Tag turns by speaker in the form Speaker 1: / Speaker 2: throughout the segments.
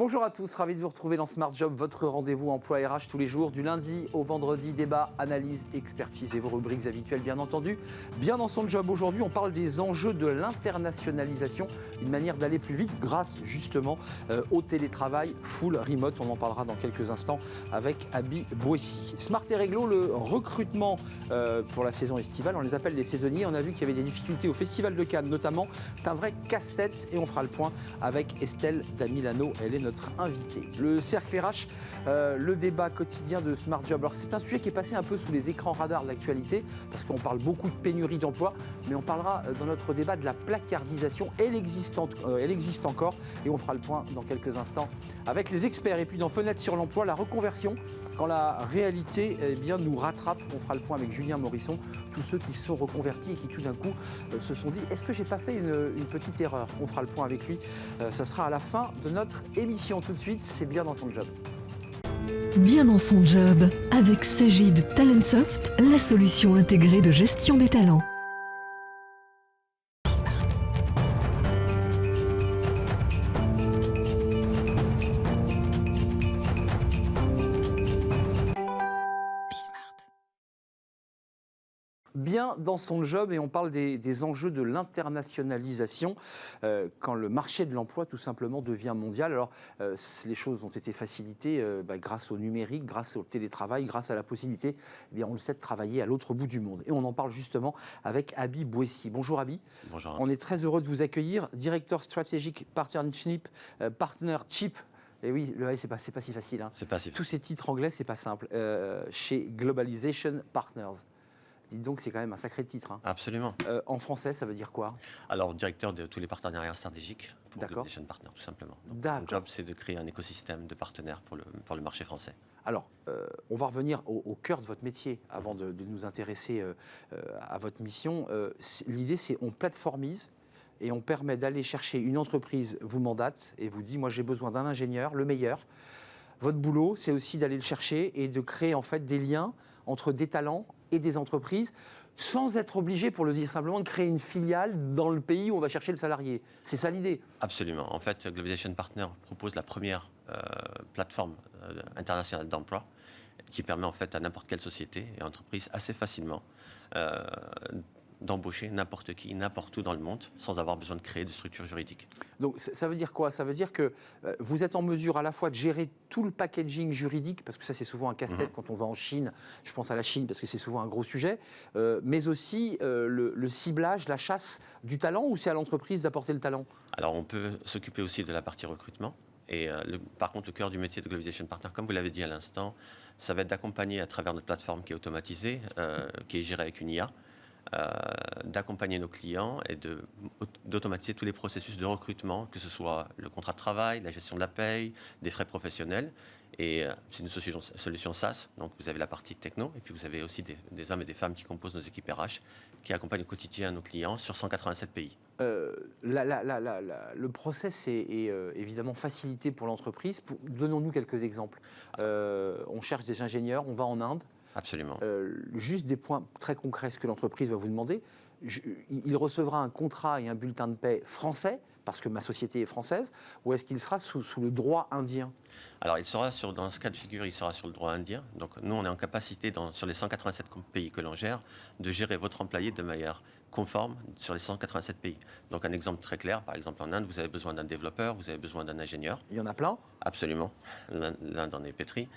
Speaker 1: Bonjour à tous, ravi de vous retrouver dans Smart Job, votre rendez-vous emploi RH tous les jours, du lundi au vendredi, débat, analyse, expertise et vos rubriques habituelles bien entendu. Bien dans son job aujourd'hui, on parle des enjeux de l'internationalisation, une manière d'aller plus vite grâce justement au télétravail full remote. On en parlera dans quelques instants avec Abi Bouessi. Smart et Réglo, le recrutement pour la saison estivale, on les appelle les saisonniers. On a vu qu'il y avait des difficultés au Festival de Cannes notamment. C'est un vrai casse-tête et on fera le point avec Estelle Damilano. Elle est notre invitée. Le cercle RH, le débat quotidien de Smart Job. Alors c'est un sujet qui est passé un peu sous les écrans radars de l'actualité parce qu'on parle beaucoup de pénurie d'emploi, mais on parlera dans notre débat de la placardisation. Elle existe encore et on fera le point dans quelques instants avec les experts. Et puis dans Fenêtre sur l'emploi, la reconversion, quand la réalité nous rattrape. On fera le point avec Julien Morisson, tous ceux qui se sont reconvertis et qui tout d'un coup se sont dit est-ce que j'ai pas fait une petite erreur? On fera le point avec lui. Ça sera à la fin de notre émission. Tout de suite, c'est bien dans son job.
Speaker 2: Bien dans son job, avec Sagid Talentsoft, la solution intégrée de gestion des talents.
Speaker 1: Bien dans son job et on parle des enjeux de l'internationalisation quand le marché de l'emploi tout simplement devient mondial. Alors les choses ont été facilitées grâce au numérique, grâce au télétravail, grâce à la possibilité, on le sait, de travailler à l'autre bout du monde. Et on en parle justement avec Abi Bouessi. Bonjour Abi.
Speaker 3: Bonjour.
Speaker 1: On est très heureux de vous accueillir, directeur stratégique partnership, partnership. Et oui, c'est pas si facile. Hein.
Speaker 3: C'est pas si facile.
Speaker 1: Tous ces titres anglais, c'est pas simple. Chez Globalization Partners. Dites donc, c'est quand même un sacré titre. Hein.
Speaker 3: Absolument.
Speaker 1: En français, ça veut dire quoi?
Speaker 3: Alors, directeur de tous les partenariats stratégiques pour
Speaker 1: D'accord.
Speaker 3: Globalization Partners, tout simplement. Donc,
Speaker 1: D'accord.
Speaker 3: mon job, c'est de créer un écosystème de partenaires pour le marché français.
Speaker 1: Alors, on va revenir au cœur de votre métier avant de nous intéresser à votre mission. L'idée, c'est on plateformise et on permet d'aller chercher une entreprise, vous mandate et vous dit, moi j'ai besoin d'un ingénieur, le meilleur. Votre boulot, c'est aussi d'aller le chercher et de créer en fait des liens entre des talents et des entreprises, sans être obligé, pour le dire simplement, de créer une filiale dans le pays où on va chercher le salarié. C'est ça l'idée?
Speaker 3: Absolument. En fait, Globalization Partners propose la première plateforme internationale d'emploi qui permet en fait à n'importe quelle société et entreprise assez facilement d'embaucher n'importe qui, n'importe où dans le monde, sans avoir besoin de créer de structure juridique.
Speaker 1: Donc ça veut dire quoi? Ça veut dire que vous êtes en mesure à la fois de gérer tout le packaging juridique, parce que ça c'est souvent un casse-tête quand on va en Chine, je pense à la Chine parce que c'est souvent un gros sujet, mais aussi le ciblage, la chasse du talent, ou c'est à l'entreprise d'apporter le talent?
Speaker 3: Alors on peut s'occuper aussi de la partie recrutement. Et par contre, le cœur du métier de Globalization Partners, comme vous l'avez dit à l'instant, ça va être d'accompagner à travers notre plateforme qui est automatisée, qui est gérée avec une IA, d'accompagner nos clients et d'automatiser tous les processus de recrutement, que ce soit le contrat de travail, la gestion de la paye, des frais professionnels. Et c'est une solution SaaS, donc vous avez la partie techno, et puis vous avez aussi des hommes et des femmes qui composent nos équipes RH, qui accompagnent au quotidien nos clients sur 187 pays.
Speaker 1: Le process est évidemment facilité pour l'entreprise. Donnons-nous quelques exemples. On cherche des ingénieurs, on va en Inde.
Speaker 3: Absolument.
Speaker 1: Juste des points très concrets, ce que l'entreprise va vous demander. Il recevra un contrat et un bulletin de paie français, parce que ma société est française, ou est-ce qu'il sera sous le droit indien?
Speaker 3: Alors, dans ce cas de figure, il sera sur le droit indien. Donc, nous, on est en capacité, sur les 187 pays que l'on gère, de gérer votre employé de manière conforme sur les 187 pays. Donc, un exemple très clair, par exemple, en Inde, vous avez besoin d'un développeur, vous avez besoin d'un ingénieur.
Speaker 1: Il y en a plein?
Speaker 3: Absolument. L'Inde en est pétrie.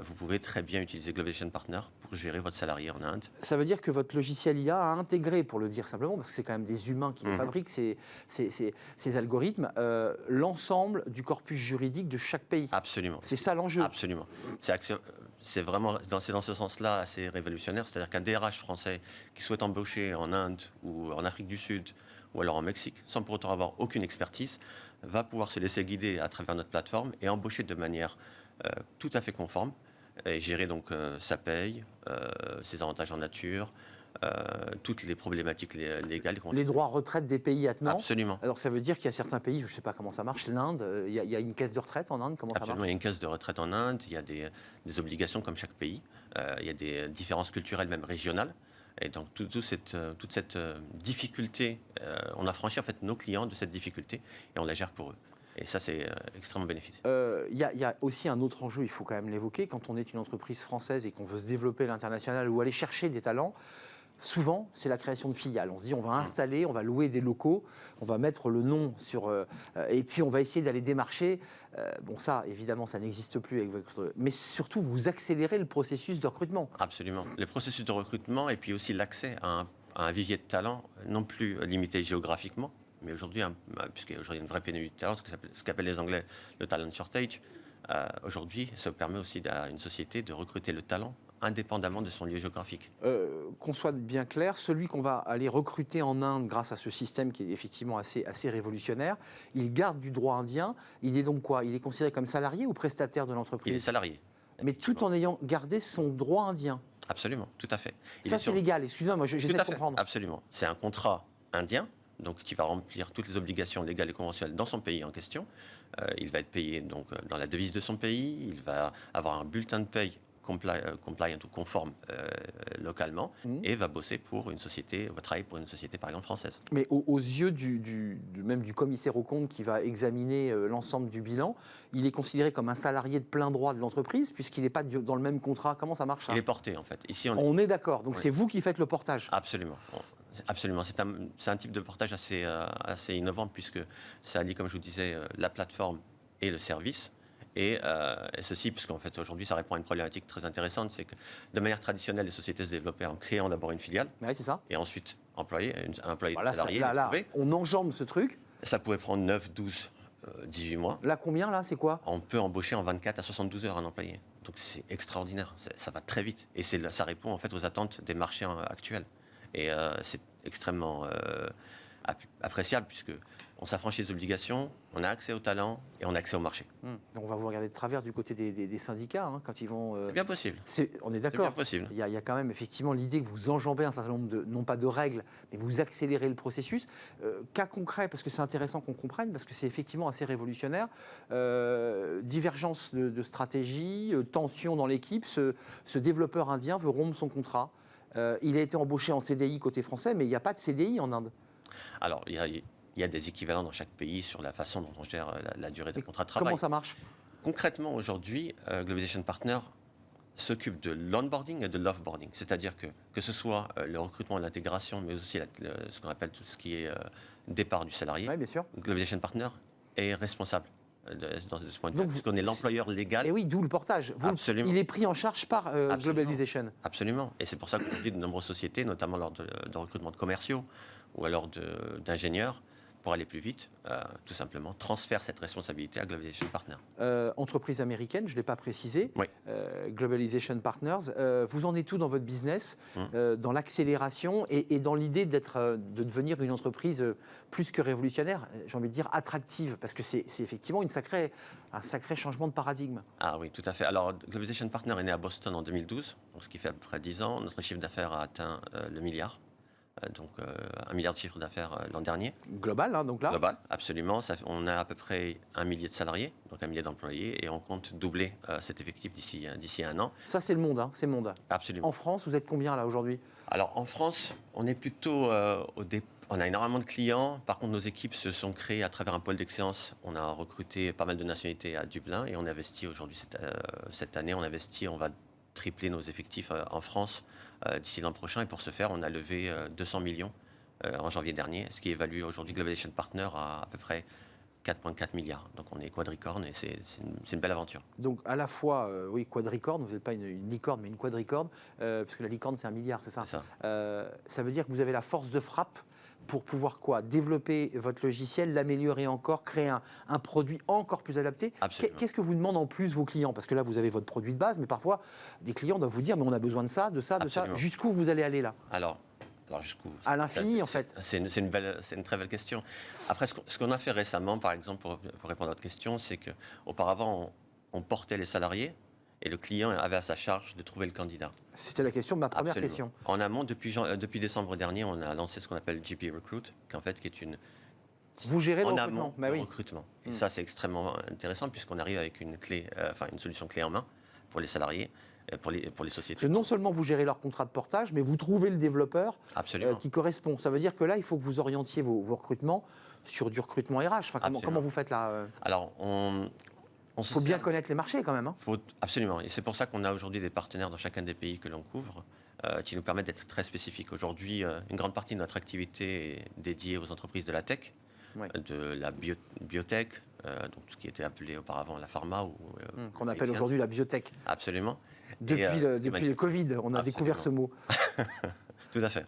Speaker 3: Vous pouvez très bien utiliser Globalization Partners pour gérer votre salarié en Inde.
Speaker 1: Ça veut dire que votre logiciel IA a intégré, pour le dire simplement, parce que c'est quand même des humains qui les fabriquent, ces algorithmes, l'ensemble du corpus juridique de chaque pays.
Speaker 3: Absolument.
Speaker 1: C'est ça l'enjeu.
Speaker 3: Absolument. C'est vraiment dans ce sens-là assez révolutionnaire. C'est-à-dire qu'un DRH français qui souhaite embaucher en Inde ou en Afrique du Sud ou alors en Mexique, sans pour autant avoir aucune expertise, va pouvoir se laisser guider à travers notre plateforme et embaucher de manière tout à fait conforme et gérer donc sa paye, ses avantages en nature, toutes les problématiques légales.
Speaker 1: Les droits retraite des pays attenants.
Speaker 3: Absolument.
Speaker 1: Alors ça veut dire qu'il y a certains pays, je ne sais pas comment ça marche, l'Inde, il y a une caisse de retraite en Inde, comment
Speaker 3: Absolument,
Speaker 1: ça marche?
Speaker 3: il y a une caisse de retraite en Inde, il y a des obligations comme chaque pays, il y a des différences culturelles même régionales. Et donc toute cette difficulté, on a franchi en fait nos clients de cette difficulté et on la gère pour eux. Et ça, c'est extrêmement bénéfique.
Speaker 1: Il y a aussi un autre enjeu, il faut quand même l'évoquer, quand on est une entreprise française et qu'on veut se développer à l'international ou aller chercher des talents. Souvent, c'est la création de filiales. On se dit, on va installer, on va louer des locaux, on va mettre le nom sur... et puis, on va essayer d'aller démarcher. Bon, ça, évidemment, ça n'existe plus avec votre... Mais surtout, vous accélérez le processus de recrutement.
Speaker 3: Absolument. Le processus de recrutement et puis aussi l'accès à un vivier de talent, non plus limité géographiquement, mais aujourd'hui, puisqu'aujourd'hui, il y a une vraie pénurie de talent, ce qu'appellent les Anglais le talent shortage, aujourd'hui, ça permet aussi à une société de recruter le talent indépendamment de son lieu géographique.
Speaker 1: Qu'on soit bien clair, celui qu'on va aller recruter en Inde grâce à ce système qui est effectivement assez révolutionnaire, il garde du droit indien. Il est donc quoi? Il est considéré comme salarié ou prestataire de l'entreprise?
Speaker 3: Il est salarié.
Speaker 1: Mais tout en ayant gardé son droit indien.
Speaker 3: Absolument, tout à fait.
Speaker 1: Ça, c'est légal. Excusez-moi, moi, j'essaie de comprendre.
Speaker 3: Absolument. C'est un contrat indien, donc qui va remplir toutes les obligations légales et conventionnelles dans son pays en question. Il va être payé donc, dans la devise de son pays. Il va avoir un bulletin de paye compliant ou conforme localement et va bosser pour une société, va travailler pour une société par exemple française.
Speaker 1: Mais aux yeux même du commissaire aux comptes qui va examiner l'ensemble du bilan, il est considéré comme un salarié de plein droit de l'entreprise puisqu'il n'est pas dans le même contrat. Comment ça marche ça?
Speaker 3: Il est porté en fait. Ici,
Speaker 1: on est d'accord, donc
Speaker 3: oui.
Speaker 1: C'est vous qui faites le portage?
Speaker 3: Absolument. Absolument, c'est un type de portage assez innovant puisque ça allie, comme je vous disais, la plateforme et le service. Et ceci, puisqu'en fait aujourd'hui ça répond à une problématique très intéressante, c'est que de manière traditionnelle, les sociétés se développaient en créant d'abord une filiale,
Speaker 1: oui, c'est ça.
Speaker 3: Et ensuite employer
Speaker 1: voilà,
Speaker 3: salarié.
Speaker 1: Là, on enjambe ce truc.
Speaker 3: Ça pouvait prendre 9, 12, 18 mois.
Speaker 1: Là, combien là, c'est quoi?
Speaker 3: On peut embaucher en 24 à 72 heures un employé. Donc c'est extraordinaire, ça va très vite. Et ça répond en fait aux attentes des marchés actuels. Et c'est extrêmement appréciable puisque on s'affranchit des obligations, on a accès au talent et on a accès au marché.
Speaker 1: On va vous regarder de travers du côté des syndicats quand ils vont...
Speaker 3: C'est bien possible.
Speaker 1: On est d'accord.
Speaker 3: C'est bien possible.
Speaker 1: Il y a quand même effectivement l'idée que vous enjambez un certain nombre non pas de règles, mais vous accélérez le processus. Cas concret, parce que c'est intéressant qu'on comprenne, parce que c'est effectivement assez révolutionnaire. Divergence de stratégie, tension dans l'équipe. Ce développeur indien veut rompre son contrat. Il a été embauché en CDI côté français, mais il n'y a pas de CDI en Inde.
Speaker 3: Alors, il y a des équivalents dans chaque pays sur la façon dont on gère la durée de contrat de travail.
Speaker 1: Comment ça marche?
Speaker 3: Concrètement, aujourd'hui, Globalization Partner s'occupe de l'onboarding et de l'offboarding. C'est-à-dire que ce soit le recrutement et l'intégration, mais aussi ce qu'on appelle tout ce qui est départ du salarié.
Speaker 1: Oui, bien sûr.
Speaker 3: Globalization Partner est responsable de ce point de vue, puisqu'on est l'employeur légal.
Speaker 1: Et oui, d'où le portage.
Speaker 3: Absolument.
Speaker 1: Il est pris en charge par Globalization.
Speaker 3: Absolument. Et c'est pour ça qu'aujourd'hui, de nombreuses sociétés, notamment lors de recrutement de commerciaux ou alors d'ingénieurs, pour aller plus vite, tout simplement, transfèrent cette responsabilité à Globalization Partners.
Speaker 1: Entreprise américaine, je ne l'ai pas précisé,
Speaker 3: oui.
Speaker 1: Globalization Partners. Vous en êtes où dans votre business, dans l'accélération et dans l'idée de devenir une entreprise plus que révolutionnaire, j'ai envie de dire attractive, parce que c'est effectivement un sacré changement de paradigme.
Speaker 3: Ah oui, tout à fait. Alors, Globalization Partners est né à Boston en 2012, donc ce qui fait à peu près 10 ans. Notre chiffre d'affaires a atteint le milliard. Donc 1 milliard de chiffre d'affaires l'an dernier.
Speaker 1: Global, donc là.
Speaker 3: Global, absolument. On a à peu près 1 millier de salariés, donc 1 millier d'employés, et on compte doubler cet effectif d'ici 1 an.
Speaker 1: Ça, c'est le monde, c'est le monde.
Speaker 3: Absolument.
Speaker 1: En France, vous êtes combien là aujourd'hui?
Speaker 3: Alors en France, on est plutôt on a énormément de clients. Par contre, nos équipes se sont créées à travers un pôle d'excellence. On a recruté pas mal de nationalités à Dublin et on investit aujourd'hui cette année. On va tripler nos effectifs en France d'ici l'an prochain. Et pour ce faire, on a levé 200 millions en janvier dernier, ce qui évalue aujourd'hui Globalization Partner à peu près 4,4 milliards. Donc on est quadricorne et c'est une belle aventure.
Speaker 1: Donc à la fois, oui, quadricorne, vous n'êtes pas une licorne, mais une quadricorne, parce que la licorne c'est 1 milliard, c'est ça?
Speaker 3: C'est ça.
Speaker 1: Ça veut dire que vous avez la force de frappe pour pouvoir quoi? Développer votre logiciel, l'améliorer encore, créer un produit encore plus adapté. Qu'est-ce que vous demandent en plus vos clients? Parce que là, vous avez votre produit de base, mais parfois, des clients doivent vous dire, mais on a besoin de ça, de ça, de ça. Jusqu'où vous allez aller là?
Speaker 3: Alors jusqu'où?
Speaker 1: À l'infini, en fait.
Speaker 3: C'est une très belle question. Après, ce qu'on a fait récemment, par exemple, pour répondre à votre question, c'est qu'auparavant, on portait les salariés et le client avait à sa charge de trouver le candidat.
Speaker 1: C'était la question de ma première question.
Speaker 3: En amont, depuis décembre dernier, on a lancé ce qu'on appelle GP Recruit, qui est une...
Speaker 1: Vous gérez le
Speaker 3: en
Speaker 1: recrutement.
Speaker 3: amont, le recrutement. Et ça, c'est extrêmement intéressant puisqu'on arrive avec une solution clé en main pour les salariés, pour les sociétés.
Speaker 1: Parce que non seulement vous gérez leur contrat de portage, mais vous trouvez le développeur qui correspond. Ça veut dire que là, il faut que vous orientiez vos recrutements sur du recrutement RH. Enfin, comment vous faites là
Speaker 3: Alors, on
Speaker 1: faut bien connaître les marchés quand même. Hein.
Speaker 3: Absolument. Et c'est pour ça qu'on a aujourd'hui des partenaires dans chacun des pays que l'on couvre qui nous permettent d'être très spécifiques. Aujourd'hui, une grande partie de notre activité est dédiée aux entreprises de la tech, de la biotech, donc tout ce qui était appelé auparavant la pharma.
Speaker 1: Qu'on appelle aujourd'hui la biotech.
Speaker 3: Absolument.
Speaker 1: Depuis le Covid, on a découvert ce mot.
Speaker 3: Tout à fait.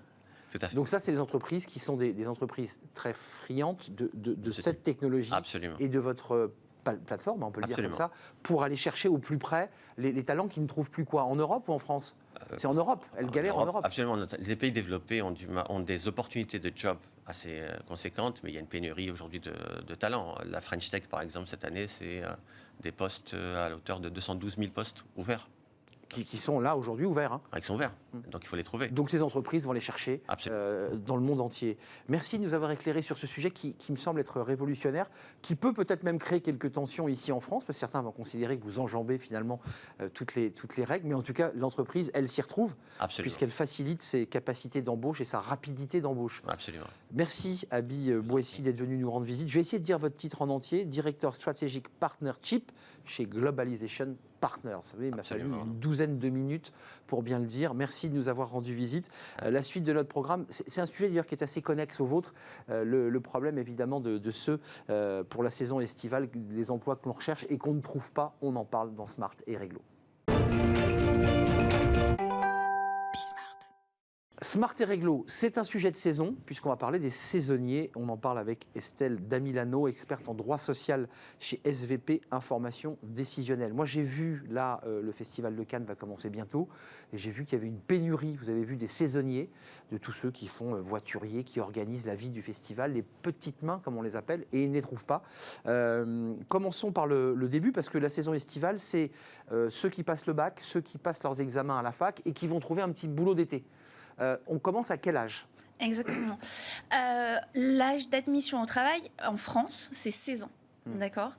Speaker 1: Donc ça, c'est les entreprises qui sont des entreprises très friandes de cette technologie et de votre plateforme, on peut le dire comme ça, pour aller chercher au plus près les talents qui ne trouvent plus quoi, en Europe ou en France? C'est en Europe, elles galèrent en Europe.
Speaker 3: Absolument, les pays développés ont des opportunités de job assez conséquentes, mais il y a une pénurie aujourd'hui de talents. La French Tech, par exemple, cette année, c'est des postes à la hauteur de 212 000 postes ouverts.
Speaker 1: Qui sont là aujourd'hui ouverts. Hein.
Speaker 3: Qui sont ouverts, donc il faut les trouver.
Speaker 1: Donc ces entreprises vont les chercher dans le monde entier. Merci de nous avoir éclairé sur ce sujet qui me semble être révolutionnaire, qui peut-être même créer quelques tensions ici en France, parce que certains vont considérer que vous enjambez finalement toutes les règles, mais en tout cas l'entreprise, elle s'y retrouve, puisqu'elle facilite ses capacités d'embauche et sa rapidité d'embauche.
Speaker 3: Absolument.
Speaker 1: Merci Abi Bouessi d'être venu nous rendre visite. Je vais essayer de dire votre titre en entier, Directeur Strategic Partnership chez Globalization Partners. Vous savez, il m'a fallu une douzaine de minutes pour bien le dire. Merci de nous avoir rendu visite. La suite de notre programme, c'est un sujet d'ailleurs qui est assez connexe au vôtre. Le problème évidemment de ceux pour la saison estivale, les emplois que l'on recherche et qu'on ne trouve pas, on en parle dans Smart et Réglo. Smart et Réglo, c'est un sujet de saison, puisqu'on va parler des saisonniers. On en parle avec Estelle Damilano, experte en droit social chez SVP Information Décisionnelle. Moi, j'ai vu, là, le Festival de Cannes va commencer bientôt, et j'ai vu qu'il y avait une pénurie, vous avez vu, des saisonniers, de tous ceux qui font voituriers, qui organisent la vie du festival, les petites mains, comme on les appelle, et ils ne les trouvent pas. Commençons par le début, parce que la saison estivale, c'est ceux qui passent le bac, ceux qui passent leurs examens à la fac, et qui vont trouver un petit boulot d'été. On commence à quel âge ?
Speaker 4: Exactement. L'âge d'admission au travail en France, c'est 16 ans. D'accord.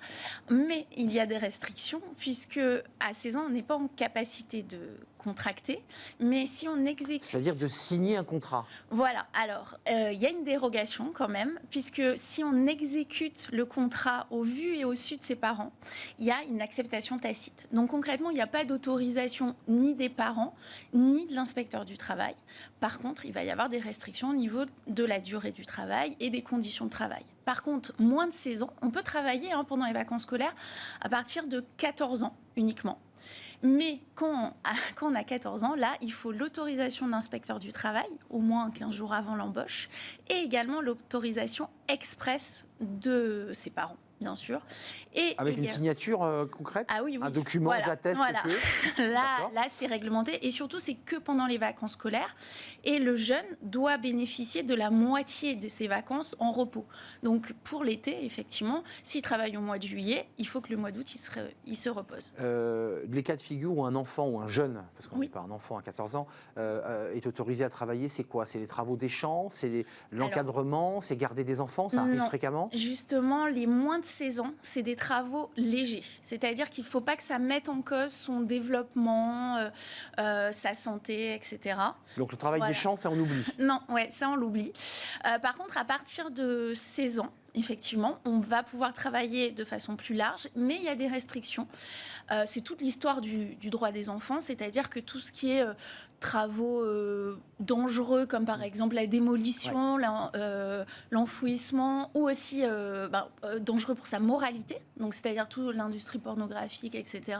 Speaker 4: Mais il y a des restrictions, puisque à 16 ans, on n'est pas en capacité de contracter, mais si on exécute...
Speaker 1: C'est-à-dire de signer un contrat.
Speaker 4: Voilà. Alors, il y a une dérogation quand même, puisque si on exécute le contrat au vu et au su de ses parents, il y a une acceptation tacite. Donc concrètement, il n'y a pas d'autorisation ni des parents, ni de l'inspecteur du travail. Par contre, il va y avoir des restrictions au niveau de la durée du travail et des conditions de travail. Par contre, moins de 16 ans, on peut travailler pendant les vacances scolaires à partir de 14 ans uniquement. Mais quand on a 14 ans, là, il faut l'autorisation de l'inspecteur du travail, au moins 15 jours avant l'embauche, et également l'autorisation express de ses parents, bien sûr. Et
Speaker 1: avec une signature concrète ?
Speaker 4: Ah oui, oui.
Speaker 1: Un document, j'atteste que...
Speaker 4: Là, c'est réglementé. Et surtout, c'est que pendant les vacances scolaires. Et le jeune doit bénéficier de la moitié de ses vacances en repos. Donc, pour l'été, effectivement, s'il travaille au mois de juillet, il faut que le mois d'août, il se repose.
Speaker 1: Les cas de figure où un enfant ou un jeune, parce qu'on n'est pas un enfant à 14 ans, est autorisé à travailler, c'est quoi ? C'est les travaux des champs ? C'est l'encadrement ? C'est garder des enfants ? Ça arrive fréquemment ?
Speaker 4: Justement, les moins de 16 ans, c'est des travaux légers. C'est-à-dire qu'il ne faut pas que ça mette en cause son développement, sa santé, etc.
Speaker 1: Donc le travail des champs, ça on oublie.
Speaker 4: Non, ça on l'oublie. Par contre, à partir de 16 ans, effectivement, on va pouvoir travailler de façon plus large, mais il y a des restrictions. C'est toute l'histoire du droit des enfants, c'est-à-dire que tout ce qui est travaux dangereux, comme par exemple la démolition, l'enfouissement, ou aussi dangereux pour sa moralité, donc c'est-à-dire toute l'industrie pornographique, etc.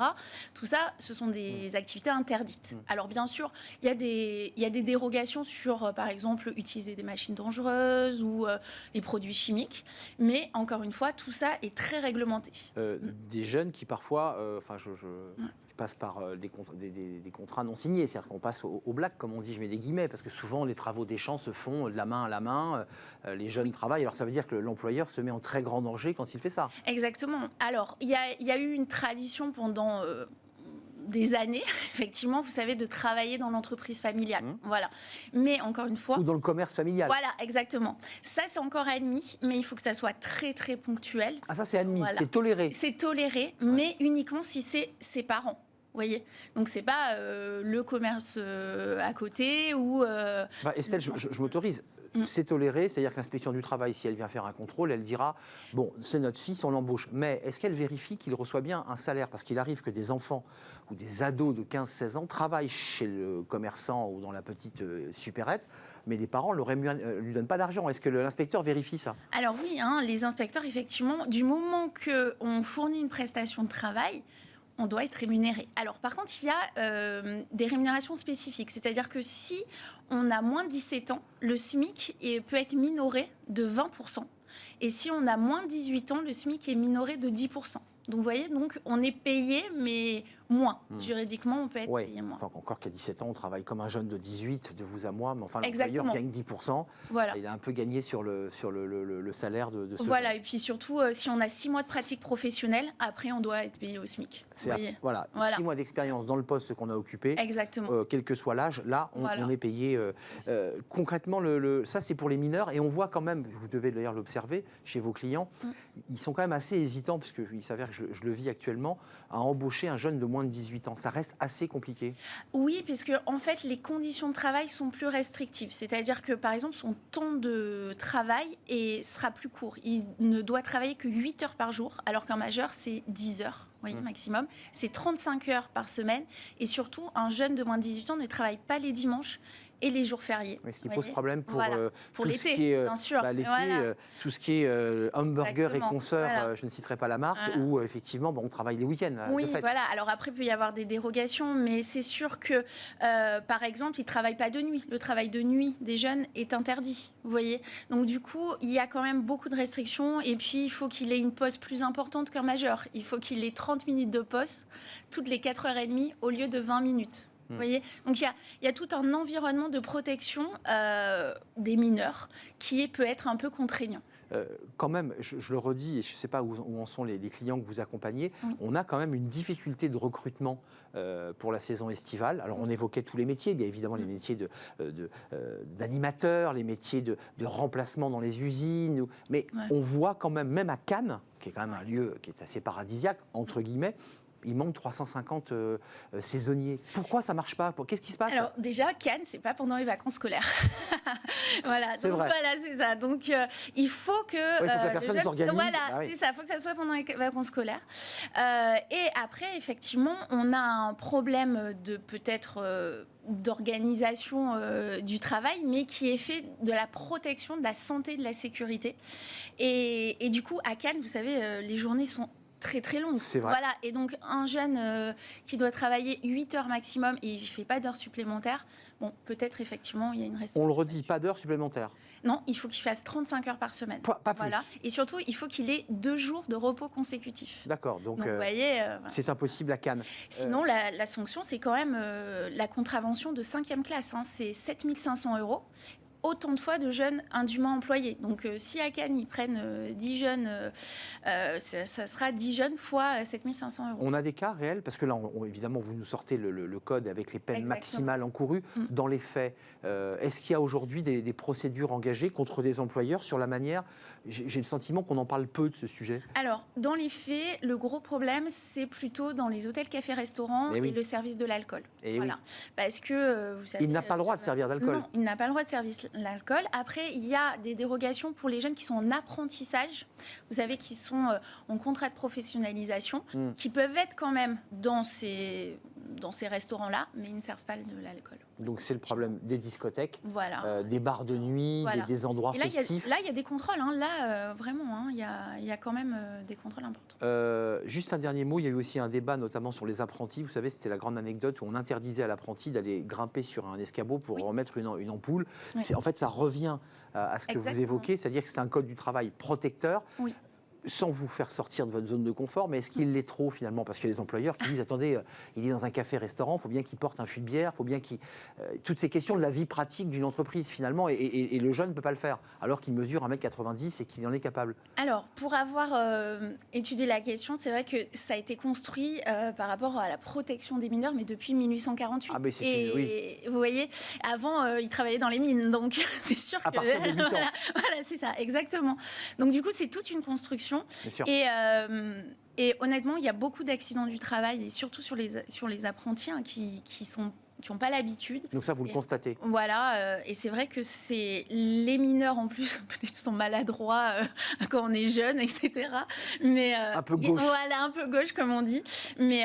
Speaker 4: Tout ça, ce sont des activités interdites. Alors bien sûr, il y a des dérogations sur, par exemple, utiliser des machines dangereuses ou les produits chimiques. Mais encore une fois, tout ça est très réglementé.
Speaker 1: Des jeunes qui parfois, passent par des contrats non signés, c'est-à-dire qu'on passe au black, comme on dit, je mets des guillemets, parce que souvent les travaux des champs se font de la main à la main, les jeunes travaillent, alors ça veut dire que l'employeur se met en très grand danger quand il fait ça.
Speaker 4: Exactement. Alors, il y a eu une tradition pendant... des années, effectivement, vous savez, de travailler dans l'entreprise familiale. Voilà. Mais encore une fois...
Speaker 1: Ou dans le commerce familial.
Speaker 4: Voilà, exactement. Ça, c'est encore admis, mais il faut que ça soit très, très ponctuel.
Speaker 1: Ah, ça, c'est admis, c'est toléré.
Speaker 4: C'est toléré, mais uniquement si c'est ses parents. voyez. Donc c'est pas le commerce à côté ou...
Speaker 1: Estelle, je m'autorise. C'est toléré, c'est-à-dire que l'inspection du travail, si elle vient faire un contrôle, elle dira « bon, c'est notre fils, on l'embauche ». Mais est-ce qu'elle vérifie qu'il reçoit bien un salaire ? Parce qu'il arrive que des enfants ou des ados de 15-16 ans travaillent chez le commerçant ou dans la petite supérette, mais les parents ne lui donnent pas d'argent. Est-ce que l'inspecteur vérifie ça ?
Speaker 4: Alors oui, les inspecteurs, effectivement, du moment qu'on fournit une prestation de travail, on doit être rémunéré. Alors, par contre, il y a des rémunérations spécifiques. C'est-à-dire que si on a moins de 17 ans, le SMIC peut être minoré de 20%. Et si on a moins de 18 ans, le SMIC est minoré de 10%. Donc, vous voyez, on est payé, mais moins. Juridiquement, on peut être payé moins.
Speaker 1: Enfin, encore qu'à 17 ans, on travaille comme un jeune de 18, de vous à moi, mais enfin, l'employeur gagne 10%.
Speaker 4: Voilà.
Speaker 1: Il a un peu gagné sur le salaire de ce
Speaker 4: Voilà,
Speaker 1: jeune.
Speaker 4: et puis surtout, si on a 6 mois de pratique professionnelle, après, on doit être payé au SMIC.
Speaker 1: Voilà, 6 mois d'expérience dans le poste qu'on a occupé.
Speaker 4: Exactement.
Speaker 1: Quel que soit l'âge, là, on est payé. Concrètement, ça, c'est pour les mineurs. Et on voit quand même, vous devez d'ailleurs l'observer chez vos clients, ils sont quand même assez hésitants, parce qu'il s'avère que je le vis actuellement, à embaucher un jeune de moins de 18 ans. Ça reste assez compliqué.
Speaker 4: Oui, puisque en fait, les conditions de travail sont plus restrictives. C'est-à-dire que, par exemple, son temps de travail sera plus court. Il ne doit travailler que 8 heures par jour, alors qu'un majeur, c'est 10 heures. Maximum. C'est 35 heures par semaine. Et surtout, un jeune de moins de 18 ans ne travaille pas les dimanches et les jours fériés.
Speaker 1: Ce qui pose problème pour
Speaker 4: l'été, bien sûr.
Speaker 1: L'été, tout ce qui est hamburger et consoeurs, je ne citerai pas la marque, où effectivement, on travaille les week-ends.
Speaker 4: Oui, voilà. Alors après, il peut y avoir des dérogations, mais c'est sûr que, par exemple, ils ne travaillent pas de nuit. Le travail de nuit des jeunes est interdit, vous voyez. Donc du coup, il y a quand même beaucoup de restrictions. Et puis, il faut qu'il ait une pause plus importante qu'un majeur. Il faut qu'il ait 30 minutes de pause toutes les 4h30 au lieu de 20 minutes. Vous voyez, donc il y a tout un environnement de protection des mineurs qui peut être un peu contraignant.
Speaker 1: Quand même, je le redis, et je ne sais pas où en sont les clients que vous accompagnez, on a quand même une difficulté de recrutement pour la saison estivale. Alors, on évoquait tous les métiers, bien évidemment les métiers d'animateurs, les métiers de remplacement dans les usines, mais on voit quand même à Cannes, qui est quand même un lieu qui est assez paradisiaque, entre guillemets, il manque 350 saisonniers. Pourquoi ça ne marche pas ? Qu'est-ce qui se passe ?
Speaker 4: Alors déjà, Cannes, ce n'est pas pendant les vacances scolaires. Voilà,
Speaker 1: c'est vrai.
Speaker 4: Voilà, c'est ça. Donc il faut que...
Speaker 1: il faut que la personne s'organise.
Speaker 4: Voilà, c'est ça. Il faut que ça soit pendant les vacances scolaires. Et après, effectivement, on a un problème de peut-être... d'organisation du travail, mais qui est fait de la protection de la santé, de la sécurité. Et du coup, à Cannes, vous savez, les journées sont très très longue.
Speaker 1: C'est vrai.
Speaker 4: Voilà. Et donc un jeune qui doit travailler 8 heures maximum et il ne fait pas d'heures supplémentaires, bon, peut-être effectivement il y a une restriction.
Speaker 1: On le redit, pas d'heures supplémentaires.
Speaker 4: Non, il faut qu'il fasse 35 heures par semaine.
Speaker 1: Pas plus.
Speaker 4: Voilà. Et surtout, il faut qu'il ait 2 jours de repos consécutifs.
Speaker 1: D'accord. Donc
Speaker 4: vous voyez,
Speaker 1: c'est impossible à Cannes.
Speaker 4: Sinon, la sanction, c'est quand même la contravention de 5e classe. C'est 7 500 €. Autant de fois de jeunes indûment employés. Donc, si à Cannes, ils prennent 10 jeunes, ça sera 10 jeunes fois 7 500 €.
Speaker 1: On a des cas réels, parce que là, évidemment, vous nous sortez le code avec les peines maximales encourues. Dans les faits, est-ce qu'il y a aujourd'hui des procédures engagées contre des employeurs sur la manière... J'ai le sentiment qu'on en parle peu de ce sujet.
Speaker 4: Alors, dans les faits, le gros problème, c'est plutôt dans les hôtels, cafés, restaurants et le service de l'alcool. Voilà. Parce que, vous savez...
Speaker 1: Il n'a pas le droit de servir d'alcool.
Speaker 4: Non, il n'a pas le droit de servir l'alcool. Après, il y a des dérogations pour les jeunes qui sont en apprentissage, vous savez, qui sont en contrat de professionnalisation, qui peuvent être quand même dans ces restaurants-là, mais ils ne servent pas de l'alcool.
Speaker 1: Donc c'est le problème des discothèques,
Speaker 4: voilà,
Speaker 1: des bars de nuit, des endroits festifs.
Speaker 4: Là, il y a des contrôles. Là, vraiment, il y a quand même des contrôles importants.
Speaker 1: Juste un dernier mot, il y a eu aussi un débat, notamment sur les apprentis. Vous savez, c'était la grande anecdote où on interdisait à l'apprenti d'aller grimper sur un escabeau pour remettre une ampoule. En fait, ça revient à ce que vous évoquez, c'est-à-dire que c'est un code du travail protecteur.
Speaker 4: Oui.
Speaker 1: Sans vous faire sortir de votre zone de confort, mais est-ce qu'il l'est trop finalement ? Parce qu'il y a les employeurs qui disent, attendez, il est dans un café-restaurant, il faut bien qu'il porte un fût de bière, il faut bien qu'il... toutes ces questions de la vie pratique d'une entreprise finalement, et le jeune ne peut pas le faire, alors qu'il mesure 1m90 et qu'il en est capable.
Speaker 4: Alors, pour avoir étudié la question, c'est vrai que ça a été construit par rapport à la protection des mineurs, mais depuis 1848.
Speaker 1: Ah, mais
Speaker 4: et vous voyez, avant, ils travaillaient dans les mines, donc c'est sûr que...
Speaker 1: À partir de 8 ans.
Speaker 4: Voilà, c'est ça, exactement. Donc du coup, c'est toute une construction prévention.
Speaker 1: Bien sûr.
Speaker 4: Et honnêtement, il y a beaucoup d'accidents du travail, et surtout sur les apprentis qui n'ont pas l'habitude.
Speaker 1: Donc ça, vous le constatez.
Speaker 4: Voilà, et c'est vrai que c'est les mineurs en plus, peut-être sont maladroits quand on est jeune, etc. Mais,
Speaker 1: un peu gauche.
Speaker 4: Voilà, un peu gauche comme on dit. Mais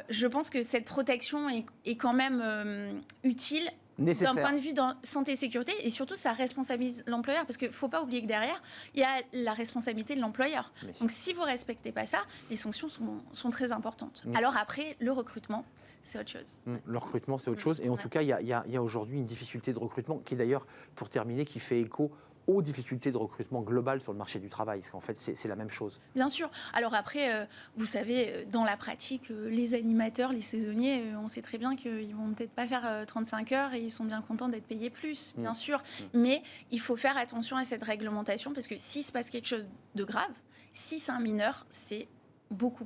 Speaker 4: je pense que cette protection est quand même utile.
Speaker 1: Nécessaire.
Speaker 4: D'un point de vue de santé et sécurité, et surtout ça responsabilise l'employeur, parce qu'il ne faut pas oublier que derrière, il y a la responsabilité de l'employeur. Donc si vous ne respectez pas ça, les sanctions sont très importantes. Alors après, le recrutement, c'est autre chose.
Speaker 1: Le recrutement, c'est autre chose. Et en tout cas, il y a aujourd'hui une difficulté de recrutement qui, d'ailleurs, pour terminer, qui fait écho aux difficultés de recrutement globales sur le marché du travail. Parce qu'en fait, c'est la même chose.
Speaker 4: Bien sûr. Alors après, vous savez, dans la pratique, les animateurs, les saisonniers, on sait très bien qu'ils vont peut-être pas faire 35 heures et ils sont bien contents d'être payés plus, bien sûr. Mais il faut faire attention à cette réglementation, parce que s'il se passe quelque chose de grave, si c'est un mineur, c'est beaucoup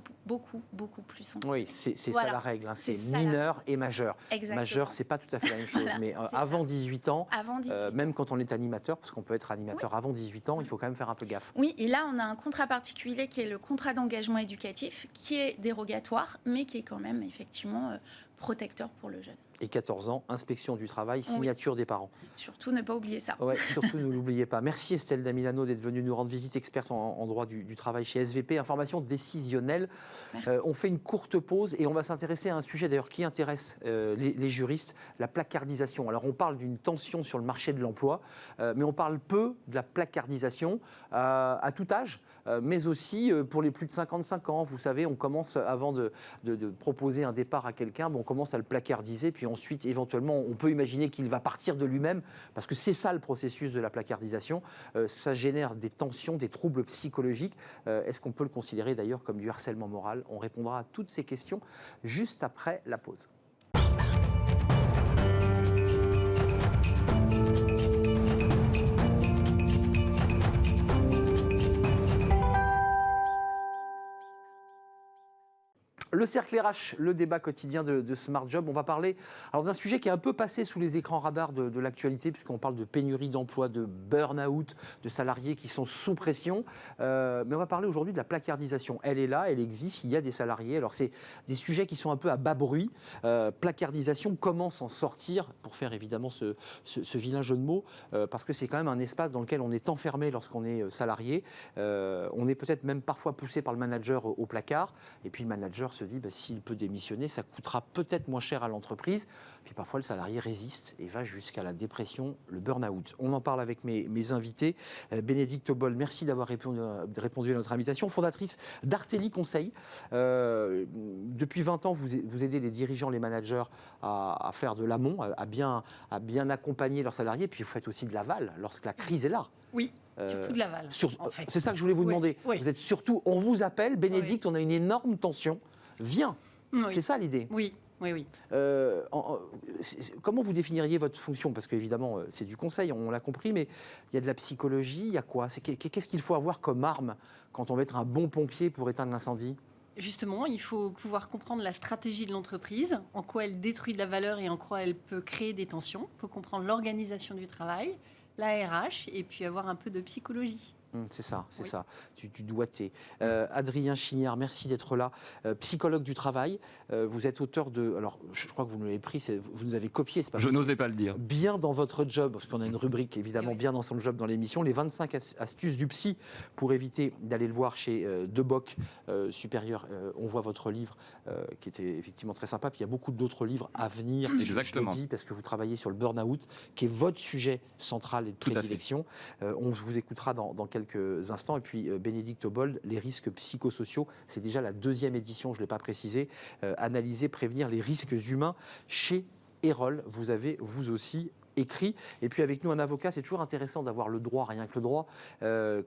Speaker 4: plus sensible.
Speaker 1: Oui, c'est
Speaker 4: Voilà.
Speaker 1: ça la règle. Hein. C'est
Speaker 4: ça,
Speaker 1: mineur et majeur.
Speaker 4: Exactement.
Speaker 1: Majeur, c'est pas tout à fait la même chose.
Speaker 4: Voilà,
Speaker 1: mais
Speaker 4: c'est
Speaker 1: avant
Speaker 4: ça.
Speaker 1: 18 ans, même quand on est animateur, parce qu'on peut être animateur avant 18 ans, il faut quand même faire un peu gaffe.
Speaker 4: Oui, et là, on a un contrat particulier qui est le contrat d'engagement éducatif, qui est dérogatoire, mais qui est quand même effectivement protecteur pour le jeune.
Speaker 1: Et 14 ans, inspection du travail, signature des parents.
Speaker 4: Surtout ne pas oublier ça.
Speaker 1: Ouais, surtout ne l'oubliez pas. Merci Estelle Damilano d'être venue nous rendre visite, experte en droit du travail chez SVP, information décisionnelle. On fait une courte pause et on va s'intéresser à un sujet d'ailleurs qui intéresse les juristes, la placardisation. Alors on parle d'une tension sur le marché de l'emploi, mais on parle peu de la placardisation à tout âge. Mais aussi pour les plus de 55 ans. Vous savez, on commence, avant de proposer un départ à quelqu'un, on commence à le placardiser, puis ensuite, éventuellement, on peut imaginer qu'il va partir de lui-même, parce que c'est ça le processus de la placardisation. Ça génère des tensions, des troubles psychologiques. Est-ce qu'on peut le considérer d'ailleurs comme du harcèlement moral? On répondra à toutes ces questions juste après la pause. Le cercle RH, le débat quotidien de Smart Job. On va parler d'un sujet qui est un peu passé sous les écrans radars de l'actualité, puisqu'on parle de pénurie d'emploi, de burn-out, de salariés qui sont sous pression. Mais on va parler aujourd'hui de la placardisation. Elle est là, elle existe, il y a des salariés. Alors c'est des sujets qui sont un peu à bas bruit. Placardisation, comment s'en sortir, pour faire évidemment ce vilain jeu de mots, parce que c'est quand même un espace dans lequel on est enfermé lorsqu'on est salarié. On est peut-être même parfois poussé par le manager au placard, et puis le manager se dit s'il peut démissionner, ça coûtera peut-être moins cher à l'entreprise. Puis parfois le salarié résiste et va jusqu'à la dépression, le burn-out. On en parle avec mes invités. Bénédicte Aubol, merci d'avoir répondu à notre invitation, fondatrice d'Artelli Conseil. Depuis 20 ans, vous aidez les dirigeants, les managers à faire de l'amont, à bien accompagner leurs salariés, puis vous faites aussi de l'aval lorsque la crise est là.
Speaker 5: Oui. Surtout de l'aval.
Speaker 1: En fait. C'est ça que je voulais vous demander.
Speaker 5: Oui.
Speaker 1: Vous êtes surtout, on vous appelle, Bénédicte, on a une énorme tension. Viens. Oui. C'est ça l'idée.
Speaker 5: Oui.
Speaker 1: Comment vous définiriez votre fonction? Parce qu'évidemment, c'est du conseil, on l'a compris, mais il y a de la psychologie, il y a quoi? Qu'est-ce qu'il faut avoir comme arme quand on veut être un bon pompier pour éteindre l'incendie?
Speaker 5: Justement, il faut pouvoir comprendre la stratégie de l'entreprise, en quoi elle détruit de la valeur et en quoi elle peut créer des tensions. Il faut comprendre l'organisation du travail, la RH, et puis avoir un peu de psychologie.
Speaker 1: C'est ça. Tu doigté. Adrien Chignard, merci d'être là. Psychologue du travail. Vous êtes auteur de. Alors, je crois que vous nous l'avez pris, vous nous avez copié. C'est pas
Speaker 6: je n'osais pas le dire.
Speaker 1: Bien dans votre job, parce qu'on a une rubrique évidemment bien dans son job dans l'émission. Les 25 astuces du psy pour éviter d'aller le voir chez Deboc Supérieur. On voit votre livre qui était effectivement très sympa. Puis il y a beaucoup d'autres livres à venir.
Speaker 6: Exactement.
Speaker 1: Je le dis parce que vous travaillez sur le burn-out, qui est votre sujet central et de prédilection. On vous écoutera dans quelques instants. Et puis Bénédicte Aubol, les risques psychosociaux, c'est déjà la 2e édition, je ne l'ai pas précisé. Analyser, prévenir les risques humains chez Erol. Vous avez vous aussi écrit. Et puis avec nous un avocat, c'est toujours intéressant d'avoir le droit, rien que le droit.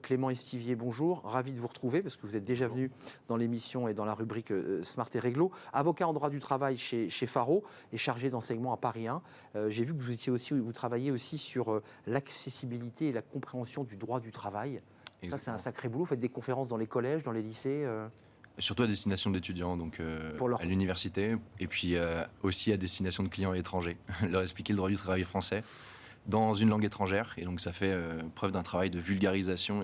Speaker 1: Clément Estivier, bonjour, ravi de vous retrouver parce que vous êtes déjà venu dans l'émission et dans la rubrique Smart et Réglo. Avocat en droit du travail chez Faro et chargé d'enseignement à Paris 1. J'ai vu que vous travaillez aussi sur l'accessibilité et la compréhension du droit du travail. Exactement. Ça, c'est un sacré boulot. Vous faites des conférences dans les collèges, dans les lycées
Speaker 6: Surtout à destination d'étudiants, donc à l'université, et puis aussi à destination de clients étrangers. Leur expliquer le droit du travail français dans une langue étrangère. Et donc ça fait preuve d'un travail de vulgarisation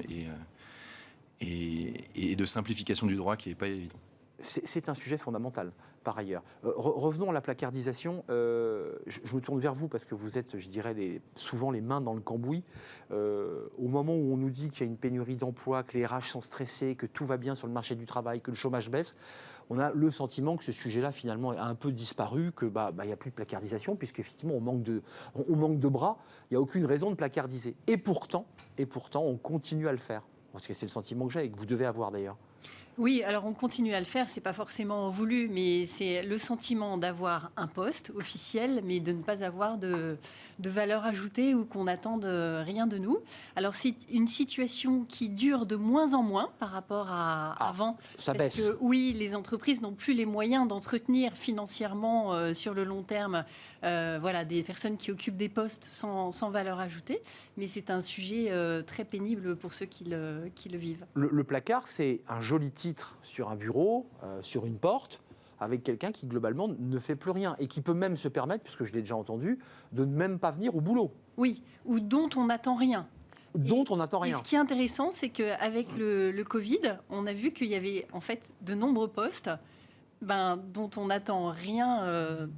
Speaker 6: et de simplification du droit qui n'est pas évident.
Speaker 1: C'est un sujet fondamental, par ailleurs. Revenons à la placardisation. Je me tourne vers vous parce que vous êtes, je dirais, souvent les mains dans le cambouis. Au moment où on nous dit qu'il y a une pénurie d'emploi, que les RH sont stressés, que tout va bien sur le marché du travail, que le chômage baisse, on a le sentiment que ce sujet-là, finalement, a un peu disparu, qu'il n'y a plus de placardisation, puisqu'effectivement, on manque de bras. Il n'y a aucune raison de placardiser. Et pourtant, on continue à le faire. Parce que c'est le sentiment que j'ai et que vous devez avoir d'ailleurs.
Speaker 5: Oui, alors on continue à le faire, c'est pas forcément voulu, mais c'est le sentiment d'avoir un poste officiel, mais de ne pas avoir de valeur ajoutée ou qu'on n'attende rien de nous. Alors c'est une situation qui dure de moins en moins par rapport à avant.
Speaker 1: Ça
Speaker 5: parce
Speaker 1: baisse.
Speaker 5: Que, oui, les entreprises n'ont plus les moyens d'entretenir financièrement sur le long terme des personnes qui occupent des postes sans valeur ajoutée, mais c'est un sujet très pénible pour ceux qui le vivent.
Speaker 1: Le placard, c'est un joli titre sur un bureau, sur une porte, avec quelqu'un qui globalement ne fait plus rien et qui peut même se permettre, puisque je l'ai déjà entendu, de ne même pas venir au boulot.
Speaker 5: Oui, ou dont on n'attend rien.
Speaker 1: On n'attend rien.
Speaker 5: Et ce qui est intéressant, c'est qu'avec le Covid, on a vu qu'il y avait en fait de nombreux postes dont on n'attend rien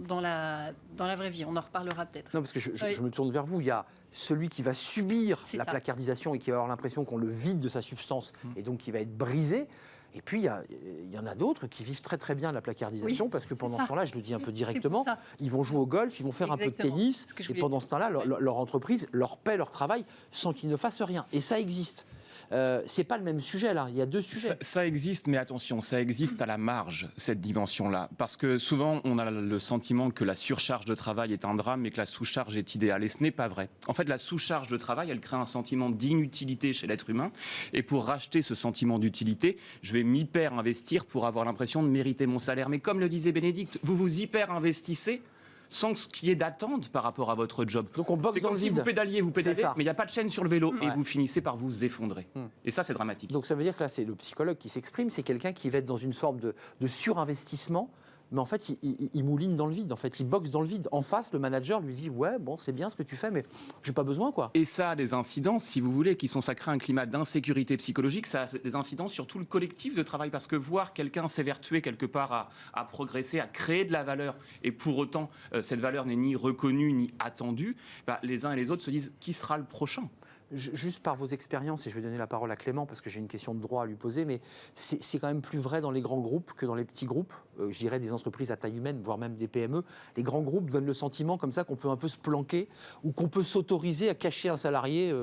Speaker 5: dans la vraie vie. On en reparlera peut-être.
Speaker 1: Non, parce que je me tourne vers vous. Il y a celui qui va subir la placardisation et qui va avoir l'impression qu'on le vide de sa substance et donc qui va être brisé. Et puis, il y en a d'autres qui vivent très très bien la placardisation parce que pendant ce temps-là, je le dis un peu directement, ils vont jouer au golf, ils vont faire un peu de tennis et pendant ce temps-là, leur entreprise leur paie leur travail sans qu'ils ne fassent rien. Et ça existe. C'est pas le même sujet là, il y a deux sujets.
Speaker 7: Ça existe, mais attention, ça existe à la marge, cette dimension-là. Parce que souvent, on a le sentiment que la surcharge de travail est un drame et que la sous-charge est idéale. Et ce n'est pas vrai. En fait, la sous-charge de travail, elle crée un sentiment d'inutilité chez l'être humain. Et pour racheter ce sentiment d'utilité, je vais m'hyper-investir pour avoir l'impression de mériter mon salaire. Mais comme le disait Bénédicte, vous vous hyper-investissez sans qu'il y ait d'attente par rapport à votre job.
Speaker 1: Donc on boxe
Speaker 7: c'est
Speaker 1: dans
Speaker 7: comme
Speaker 1: le
Speaker 7: si
Speaker 1: vide.
Speaker 7: vous pédaliez, mais il n'y a pas de chaîne sur le vélo et vous finissez par vous effondrer. Et ça, c'est dramatique.
Speaker 1: Donc ça veut dire que là, c'est le psychologue qui s'exprime, c'est quelqu'un qui va être dans une forme de surinvestissement, mais en fait, il mouline dans le vide, en fait, il boxe dans le vide. En face, le manager lui dit « Ouais, bon, c'est bien ce que tu fais, mais j'ai pas besoin, quoi. »
Speaker 7: Et ça a des incidences, si vous voulez, qui sont ça crée un climat d'insécurité psychologique, ça a des incidences sur tout le collectif de travail, parce que voir quelqu'un s'évertuer quelque part à progresser, à créer de la valeur, et pour autant, cette valeur n'est ni reconnue, ni attendue, les uns et les autres se disent « Qui sera le prochain ?»
Speaker 1: Juste par vos expériences, et je vais donner la parole à Clément parce que j'ai une question de droit à lui poser, mais c'est quand même plus vrai dans les grands groupes que dans les petits groupes, je dirais des entreprises à taille humaine, voire même des PME. Les grands groupes donnent le sentiment comme ça qu'on peut un peu se planquer ou qu'on peut s'autoriser à cacher un salarié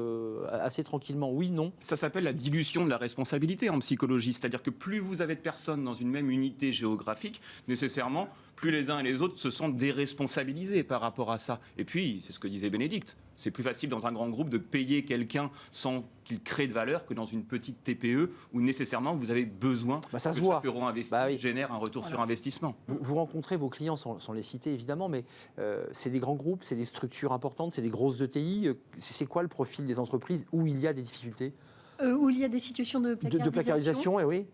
Speaker 1: assez tranquillement. Oui, non.
Speaker 7: Ça s'appelle la dilution de la responsabilité en psychologie, c'est-à-dire que plus vous avez de personnes dans une même unité géographique, nécessairement, plus les uns et les autres se sentent déresponsabilisés par rapport à ça. Et puis, c'est ce que disait Bénédicte, c'est plus facile dans un grand groupe de payer quelqu'un sans qu'il crée de valeur que dans une petite TPE où nécessairement vous avez besoin que chaque euro investi génère un retour sur investissement.
Speaker 1: Vous rencontrez vos clients sans les citer évidemment, mais c'est des grands groupes, c'est des structures importantes, c'est des grosses ETI. C'est quoi le profil des entreprises où il y a des difficultés ?
Speaker 5: Où il y a des situations de placardisation.
Speaker 1: De placardisation, oui.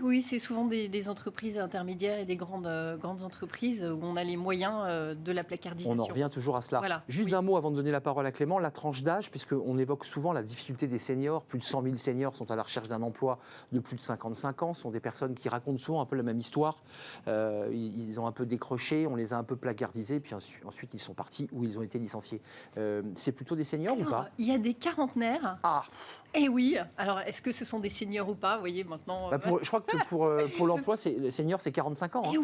Speaker 5: Oui, c'est souvent des entreprises intermédiaires et des grandes entreprises où on a les moyens de la placardisation.
Speaker 1: On en revient toujours à cela.
Speaker 5: Voilà.
Speaker 1: Juste un mot avant de donner la parole à Clément, la tranche d'âge, puisqu'on évoque souvent la difficulté des seniors. Plus de 100 000 seniors sont à la recherche d'un emploi de plus de 55 ans. Ce sont des personnes qui racontent souvent un peu la même histoire. Ils ont un peu décroché, on les a un peu placardisés, puis ensuite ils sont partis ou ils ont été licenciés. C'est plutôt des seniors ou pas ?
Speaker 5: Il y a des quarantenaires.
Speaker 1: Ah.
Speaker 5: Eh oui, alors est-ce que ce sont des seniors ou pas ? Vous voyez, maintenant...
Speaker 1: je crois que pour l'emploi, les seniors, c'est 45 ans. Hein.
Speaker 5: Eh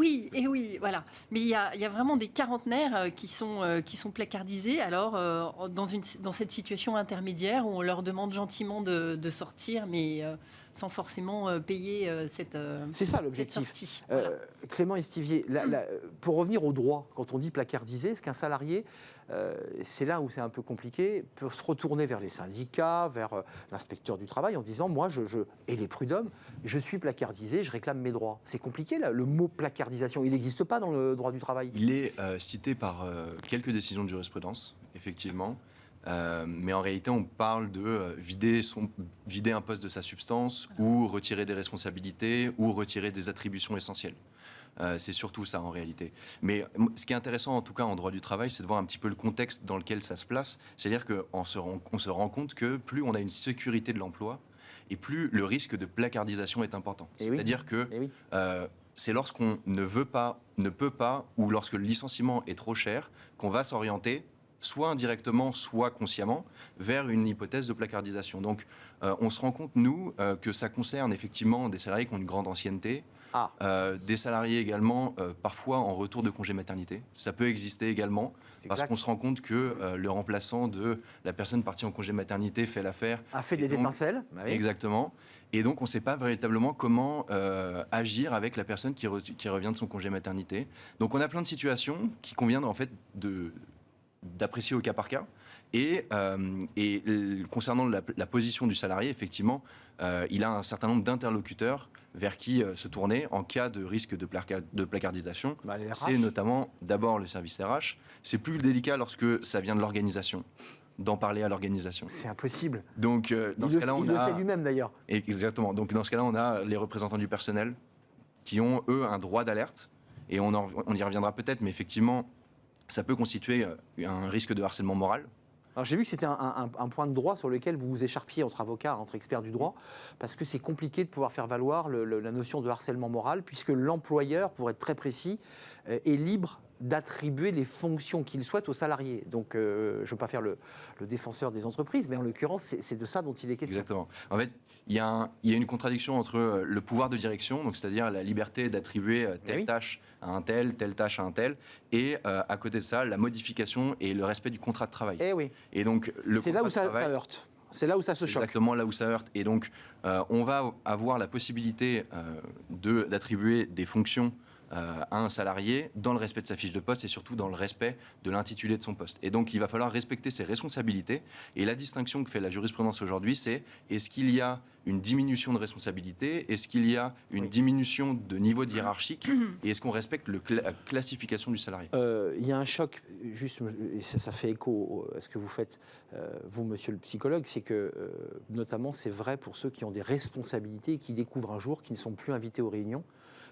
Speaker 5: oui, voilà. Mais il y a vraiment des quarantenaires qui sont placardisés, alors dans cette situation intermédiaire où on leur demande gentiment de sortir, mais sans forcément payer cette sortie.
Speaker 1: C'est ça l'objectif. Voilà. Clément Estivier, pour revenir au droit, quand on dit placardiser, est-ce qu'un salarié, c'est là où c'est un peu compliqué, peut se retourner vers les syndicats, vers l'inspecteur du travail en disant « moi, et les prud'hommes, je suis placardisé, je réclame mes droits ». C'est compliqué, là, le mot placardisation. Il n'existe pas dans le droit du travail.
Speaker 6: Il est cité par quelques décisions de jurisprudence, effectivement. Mais en réalité, on parle de vider un poste de sa substance ou retirer des responsabilités ou retirer des attributions essentielles. C'est surtout ça en réalité. Mais ce qui est intéressant en tout cas en droit du travail, c'est de voir un petit peu le contexte dans lequel ça se place. C'est-à-dire qu'on se rend compte que plus on a une sécurité de l'emploi et plus le risque de placardisation est important.
Speaker 1: Eh oui.
Speaker 6: C'est-à-dire que
Speaker 1: Eh oui.
Speaker 6: c'est lorsqu'on ne veut pas, ne peut pas, ou lorsque le licenciement est trop cher, qu'on va s'orienter, soit indirectement, soit consciemment, vers une hypothèse de placardisation. Donc, on se rend compte, nous, que ça concerne effectivement des salariés qui ont une grande ancienneté, des salariés également, parfois en retour de congé maternité. Ça peut exister également, parce qu'on se rend compte que le remplaçant de la personne partie en congé maternité fait l'affaire.
Speaker 1: A fait
Speaker 6: Et
Speaker 1: des
Speaker 6: donc,
Speaker 1: étincelles. Bah oui.
Speaker 6: Exactement. Et donc, on ne sait pas véritablement comment agir avec la personne qui revient de son congé maternité. Donc, on a plein de situations qui conviennent en fait d'apprécier au cas par cas. Et concernant la position du salarié, effectivement, il a un certain nombre d'interlocuteurs vers qui se tourner en cas de risque de placardisation.
Speaker 1: Bah, les RH.
Speaker 6: C'est notamment d'abord le service RH. C'est plus délicat lorsque ça vient de l'organisation, d'en parler à l'organisation.
Speaker 1: C'est impossible.
Speaker 6: Donc, dans ce cas-là,
Speaker 1: il le sait lui-même d'ailleurs.
Speaker 6: Exactement. Donc, dans ce cas-là, on a les représentants du personnel qui ont, eux, un droit d'alerte. Et on y reviendra peut-être, mais effectivement, ça peut constituer un risque de harcèlement moral.
Speaker 1: Alors j'ai vu que c'était un point de droit sur lequel vous vous écharpiez entre avocats, entre experts du droit, parce que c'est compliqué de pouvoir faire valoir la notion de harcèlement moral, puisque l'employeur, pour être très précis, est libre d'attribuer les fonctions qu'il souhaite aux salariés. Donc, je ne veux pas faire le défenseur des entreprises, mais en l'occurrence, c'est de ça dont il est question.
Speaker 6: Exactement. En fait, il y a une contradiction entre le pouvoir de direction, donc c'est-à-dire la liberté d'attribuer telle tâche à un tel, telle tâche à un tel, et à côté de ça, la modification et le respect du contrat de travail.
Speaker 1: Eh oui.
Speaker 6: Et donc,
Speaker 1: c'est là où ça heurte. C'est là où ça se choque.
Speaker 6: Exactement là où ça heurte. Et donc, on va avoir la possibilité d'attribuer des fonctions à un salarié dans le respect de sa fiche de poste et surtout dans le respect de l'intitulé de son poste. Et donc, il va falloir respecter ses responsabilités. Et la distinction que fait la jurisprudence aujourd'hui, c'est est-ce qu'il y a une diminution de responsabilité, est-ce qu'il y a une diminution de niveau hiérarchique et est-ce qu'on respecte la classification du salarié.
Speaker 1: Il y a un choc, juste, et ça fait écho à ce que vous faites, vous, monsieur le psychologue, c'est que, notamment, c'est vrai pour ceux qui ont des responsabilités et qui découvrent un jour qu'ils ne sont plus invités aux réunions,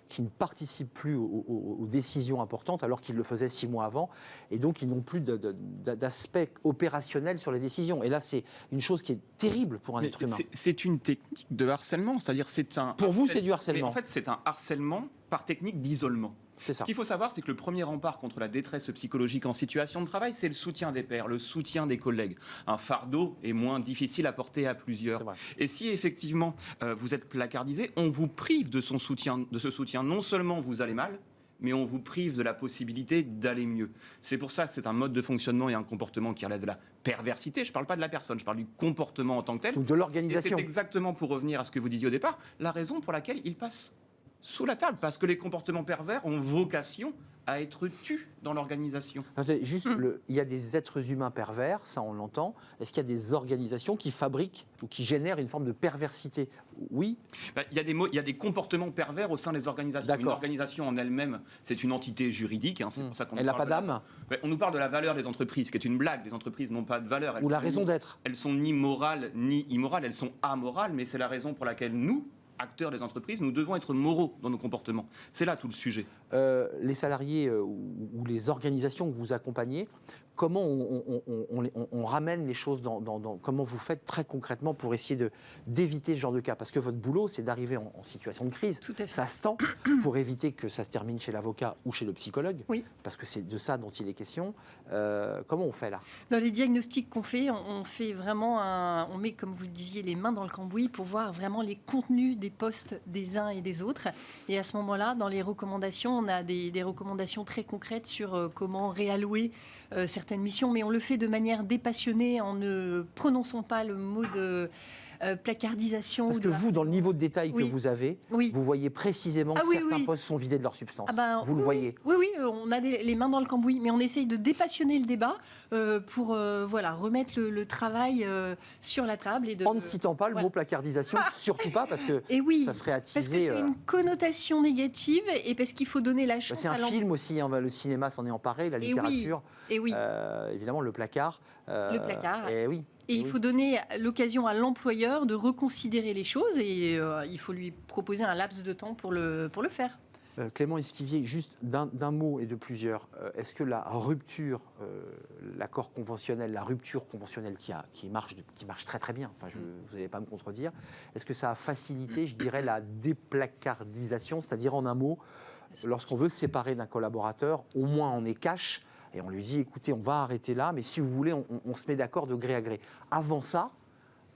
Speaker 1: qui ne participent plus aux décisions importantes alors qu'ils le faisaient 6 mois avant, et donc ils n'ont plus d'aspect opérationnel sur les décisions. Et là, c'est une chose qui est terrible pour un être humain.
Speaker 7: C'est une technique de harcèlement, c'est-à-dire c'est un...
Speaker 1: Pour vous, c'est du harcèlement.
Speaker 7: Mais en fait, c'est un harcèlement par technique d'isolement.
Speaker 1: C'est ça.
Speaker 7: Ce qu'il faut savoir, c'est que le premier rempart contre la détresse psychologique en situation de travail, c'est le soutien des pairs, le soutien des collègues. Un fardeau est moins difficile à porter à plusieurs. Et si effectivement vous êtes placardisé, on vous prive de ce soutien. Non seulement vous allez mal, mais on vous prive de la possibilité d'aller mieux. C'est pour ça que c'est un mode de fonctionnement et un comportement qui relève de la perversité. Je ne parle pas de la personne, je parle du comportement en tant que tel.
Speaker 1: Ou de l'organisation.
Speaker 7: Et c'est exactement, pour revenir à ce que vous disiez au départ, la raison pour laquelle il passe sous la table, parce que les comportements pervers ont vocation à être tus dans l'organisation.
Speaker 1: Juste, il y a des êtres humains pervers, ça on l'entend. Est-ce qu'il y a des organisations qui fabriquent ou qui génèrent une forme de perversité? Oui.
Speaker 7: Il y a des comportements pervers au sein des organisations. Une organisation en elle-même, c'est une entité juridique. C'est pour ça qu'on
Speaker 1: Elle n'a pas d'âme.
Speaker 7: On nous parle de la valeur des entreprises, qui est une blague. Les entreprises n'ont pas de valeur.
Speaker 1: Ou la raison d'être.
Speaker 7: Elles sont ni morales ni immorales, elles sont amorales, mais c'est la raison pour laquelle nous, acteurs des entreprises, nous devons être moraux dans nos comportements. C'est là tout le sujet.
Speaker 1: Les salariés ou les organisations que vous accompagnez, comment on ramène les choses comment vous faites très concrètement pour essayer d'éviter ce genre de cas? Parce que votre boulot, c'est d'arriver en situation de crise.
Speaker 5: Tout à fait.
Speaker 1: Ça se tend pour éviter que ça se termine chez l'avocat ou chez le psychologue.
Speaker 5: Oui.
Speaker 1: Parce que c'est de ça dont il est question. Comment on fait là?
Speaker 5: Dans les diagnostics qu'on fait, on fait vraiment on met, comme vous le disiez, les mains dans le cambouis pour voir vraiment les contenus des postes des uns et des autres. Et à ce moment-là, dans les recommandations, on a des recommandations très concrètes sur comment réallouer certaines missions, mais on le fait de manière dépassionnée en ne prononçant pas le mot de placardisation.
Speaker 1: Parce que vous, dans le niveau de détail que vous avez,
Speaker 5: oui.
Speaker 1: vous voyez précisément que certains postes sont vidés de leur substance. Vous le voyez.
Speaker 5: Oui, on a les mains dans le cambouis, mais on essaye de dépassionner le débat pour remettre le travail sur la table.
Speaker 1: En ne citant pas le mot placardisation, surtout pas, parce que ça serait attisé...
Speaker 5: Parce que c'est une connotation négative et parce qu'il faut donner la chance
Speaker 1: c'est un film aussi, le cinéma s'en est emparé, la littérature, évidemment le placard.
Speaker 5: Le placard.
Speaker 1: Et
Speaker 5: il faut donner l'occasion à l'employeur de reconsidérer les choses et il faut lui proposer un laps de temps pour le faire.
Speaker 1: Clément Estivier, juste d'un mot et de plusieurs, est-ce que la rupture, l'accord conventionnel, la rupture conventionnelle qui marche très très bien, enfin, vous n'allez pas me contredire, est-ce que ça a facilité, je dirais, la déplacardisation, c'est-à-dire en un mot, lorsqu'on veut se séparer d'un collaborateur, au moins on est cash et on lui dit, écoutez, on va arrêter là, mais si vous voulez, on se met d'accord de gré à gré. Avant ça,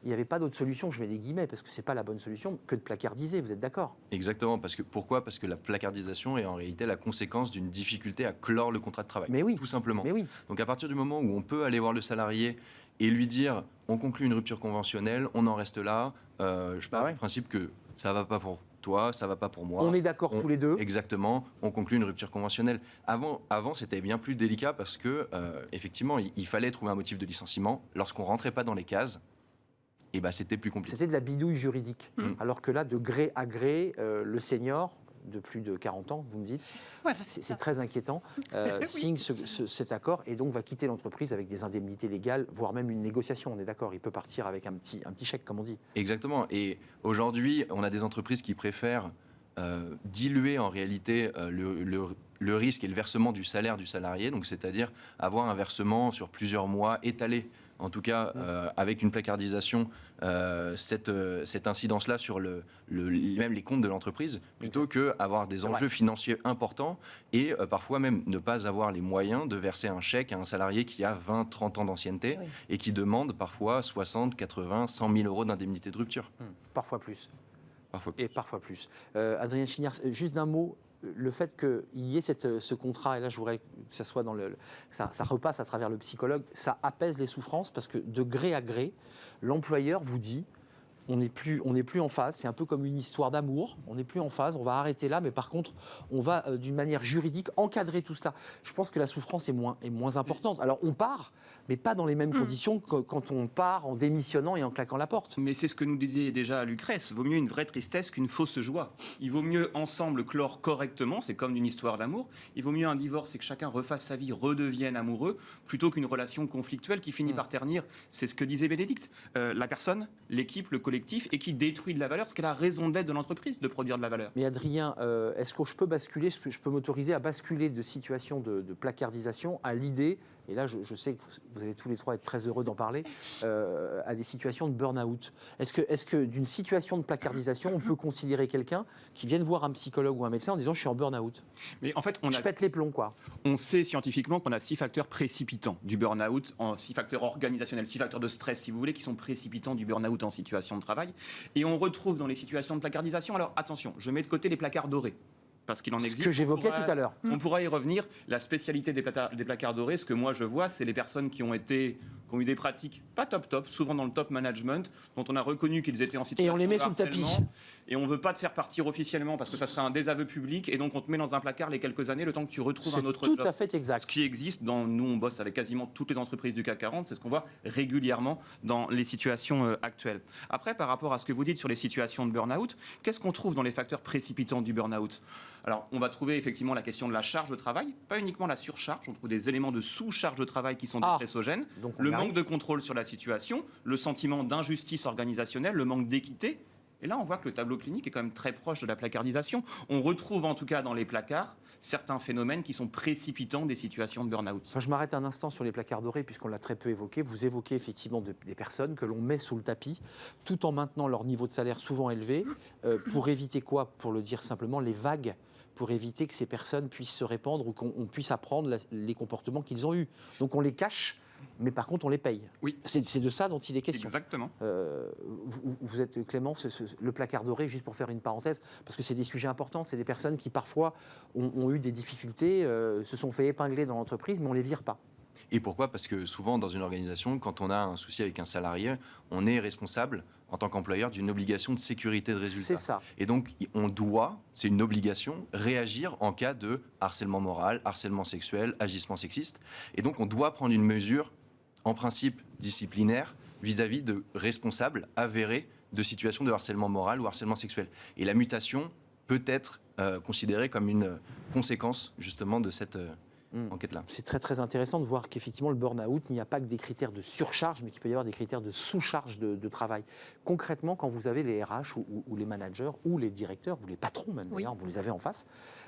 Speaker 1: il n'y avait pas d'autre solution, je mets des guillemets, parce que ce n'est pas la bonne solution, que de placardiser, vous êtes d'accord?
Speaker 6: Exactement, pourquoi? Parce que la placardisation est en réalité la conséquence d'une difficulté à clore le contrat de travail. Mais oui. Tout simplement.
Speaker 1: Mais oui.
Speaker 6: Donc à partir du moment où on peut aller voir le salarié et lui dire on conclut une rupture conventionnelle, on en reste là, je pars du principe que ça ne va pas pour toi, ça ne va pas pour moi.
Speaker 1: On est d'accord tous les deux.
Speaker 6: Exactement, on conclut une rupture conventionnelle. Avant c'était bien plus délicat parce que effectivement, il fallait trouver un motif de licenciement. Lorsqu'on ne rentrait pas dans les cases, et c'était plus compliqué.
Speaker 1: C'était de la bidouille juridique. Alors que là, de gré à gré, le senior de plus de 40 ans, vous me dites, c'est très inquiétant, signe cet accord et donc va quitter l'entreprise avec des indemnités légales, voire même une négociation, on est d'accord, il peut partir avec un petit chèque, comme on dit.
Speaker 6: Exactement, et aujourd'hui, on a des entreprises qui préfèrent diluer en réalité le risque et le versement du salaire du salarié, donc c'est-à-dire avoir un versement sur plusieurs mois étalé, en tout cas avec une placardisation, cette incidence-là sur même les comptes de l'entreprise, plutôt qu'avoir des enjeux financiers importants et parfois même ne pas avoir les moyens de verser un chèque à un salarié qui a 20-30 ans d'ancienneté et qui demande parfois 60, 80, 100 000 euros d'indemnité de rupture.
Speaker 1: Parfois plus.
Speaker 6: Et
Speaker 1: parfois plus. Adrien Chignard, juste d'un mot, le fait qu'il y ait ce contrat, et là je voudrais que ça soit ça repasse à travers le psychologue, ça apaise les souffrances parce que de gré à gré, l'employeur vous dit on n'est plus en phase, c'est un peu comme une histoire d'amour, on n'est plus en phase, on va arrêter là, mais par contre on va d'une manière juridique encadrer tout cela. Je pense que la souffrance est moins importante. Alors on part, mais pas dans les mêmes conditions que quand on part en démissionnant et en claquant la porte.
Speaker 7: Mais c'est ce que nous disait déjà Lucrèce, vaut mieux une vraie tristesse qu'une fausse joie. Il vaut mieux ensemble clore correctement, c'est comme une histoire d'amour, il vaut mieux un divorce et que chacun refasse sa vie, redevienne amoureux, plutôt qu'une relation conflictuelle qui finit par ternir, c'est ce que disait Bénédicte, la personne, l'équipe, le collectif, et qui détruit de la valeur, ce qu'est la raison d'être de l'entreprise, de produire de la valeur.
Speaker 1: Mais Adrien, est-ce que je peux basculer, je peux m'autoriser à basculer de situation de placardisation à l'idée, et là je sais que vous allez tous les trois être très heureux d'en parler, à des situations de burn-out. Est-ce que d'une situation de placardisation, on peut considérer quelqu'un qui vienne voir un psychologue ou un médecin en disant je suis en burn-out?
Speaker 7: Mais en fait,
Speaker 1: je pète les plombs, quoi.
Speaker 7: On sait scientifiquement qu'on a 6 facteurs précipitants du burn-out, 6 facteurs organisationnels, 6 facteurs de stress, si vous voulez, qui sont précipitants du burn-out en situation de travail. Et on retrouve dans les situations de placardisation, alors attention, je mets de côté les placards dorés. Parce qu'il en existe.
Speaker 1: Ce que j'évoquais tout à l'heure.
Speaker 7: On pourra y revenir. La spécialité des placards dorés, ce que moi je vois, c'est les personnes qui ont eu des pratiques pas top, souvent dans le top management, dont on a reconnu qu'ils étaient en situation de harcèlement. Et on les met sous le tapis. Et on ne veut pas te faire partir officiellement parce que ça serait un désaveu public. Et donc on te met dans un placard les quelques années, le temps que tu retrouves un autre job.
Speaker 1: C'est tout à fait exact.
Speaker 7: Ce qui existe, nous on bosse avec quasiment toutes les entreprises du CAC 40, c'est ce qu'on voit régulièrement dans les situations actuelles. Après, par rapport à ce que vous dites sur les situations de burn-out, qu'est-ce qu'on trouve dans les facteurs précipitants du burn-out ? Alors, on va trouver effectivement la question de la charge de travail, pas uniquement la surcharge, on trouve des éléments de sous-charge de travail qui sont dépressogènes, le manque de contrôle sur la situation, le sentiment d'injustice organisationnelle, le manque d'équité. Et là, on voit que le tableau clinique est quand même très proche de la placardisation. On retrouve en tout cas dans les placards certains phénomènes qui sont précipitants des situations de burn-out.
Speaker 1: Enfin, je m'arrête un instant sur les placards dorés, puisqu'on l'a très peu évoqué. Vous évoquez effectivement des personnes que l'on met sous le tapis, tout en maintenant leur niveau de salaire souvent élevé, pour éviter quoi? Pour le dire simplement, les vagues, pour éviter que ces personnes puissent se répandre ou qu'on puisse apprendre les comportements qu'ils ont eus. Donc on les cache, mais par contre on les paye.
Speaker 7: Oui.
Speaker 1: C'est de ça dont il est question.
Speaker 7: Exactement.
Speaker 1: Vous êtes Clément, le placard doré, juste pour faire une parenthèse, parce que c'est des sujets importants, c'est des personnes qui parfois ont eu des difficultés, se sont fait épingler dans l'entreprise, mais on ne les vire pas.
Speaker 6: Et pourquoi? Parce que souvent, dans une organisation, quand on a un souci avec un salarié, on est responsable, en tant qu'employeur, d'une obligation de sécurité de résultat.
Speaker 1: C'est ça.
Speaker 6: Et donc, on doit, c'est une obligation, réagir en cas de harcèlement moral, harcèlement sexuel, agissement sexiste. Et donc, on doit prendre une mesure, en principe disciplinaire, vis-à-vis de responsables avérés de situations de harcèlement moral ou harcèlement sexuel. Et la mutation peut être considérée comme une conséquence, justement, de cette enquête-là.
Speaker 1: C'est très très intéressant de voir qu'effectivement le burn-out, il n'y a pas que des critères de surcharge, mais qu'il peut y avoir des critères de sous-charge de travail. Concrètement, quand vous avez les RH ou les managers, ou les directeurs, ou les patrons même d'ailleurs, vous les avez en face,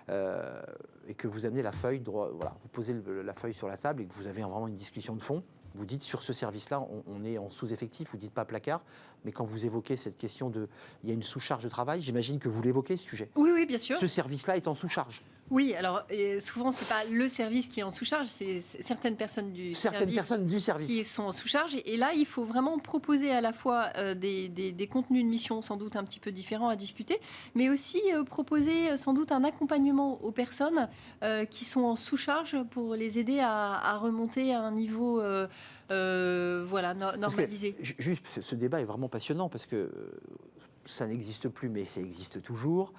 Speaker 1: et que vous amenez la feuille, voilà, vous posez la feuille sur la table et que vous avez vraiment une discussion de fond, vous dites sur ce service-là, on est en sous-effectif, vous ne dites pas placard, mais quand vous évoquez cette question de, il y a une sous-charge de travail, j'imagine que vous l'évoquez ce sujet.
Speaker 5: Oui, bien sûr.
Speaker 1: Ce service-là est en sous-charge.
Speaker 5: Oui, alors souvent, ce n'est pas le service qui est en sous-charge, c'est certaines personnes du service qui sont en sous-charge. Et là, il faut vraiment proposer à la fois des contenus de mission sans doute un petit peu différents à discuter, mais aussi proposer sans doute un accompagnement aux personnes qui sont en sous-charge pour les aider à remonter à un niveau normalisé.
Speaker 1: Juste, ce débat est vraiment passionnant parce que ça n'existe plus, mais ça existe toujours.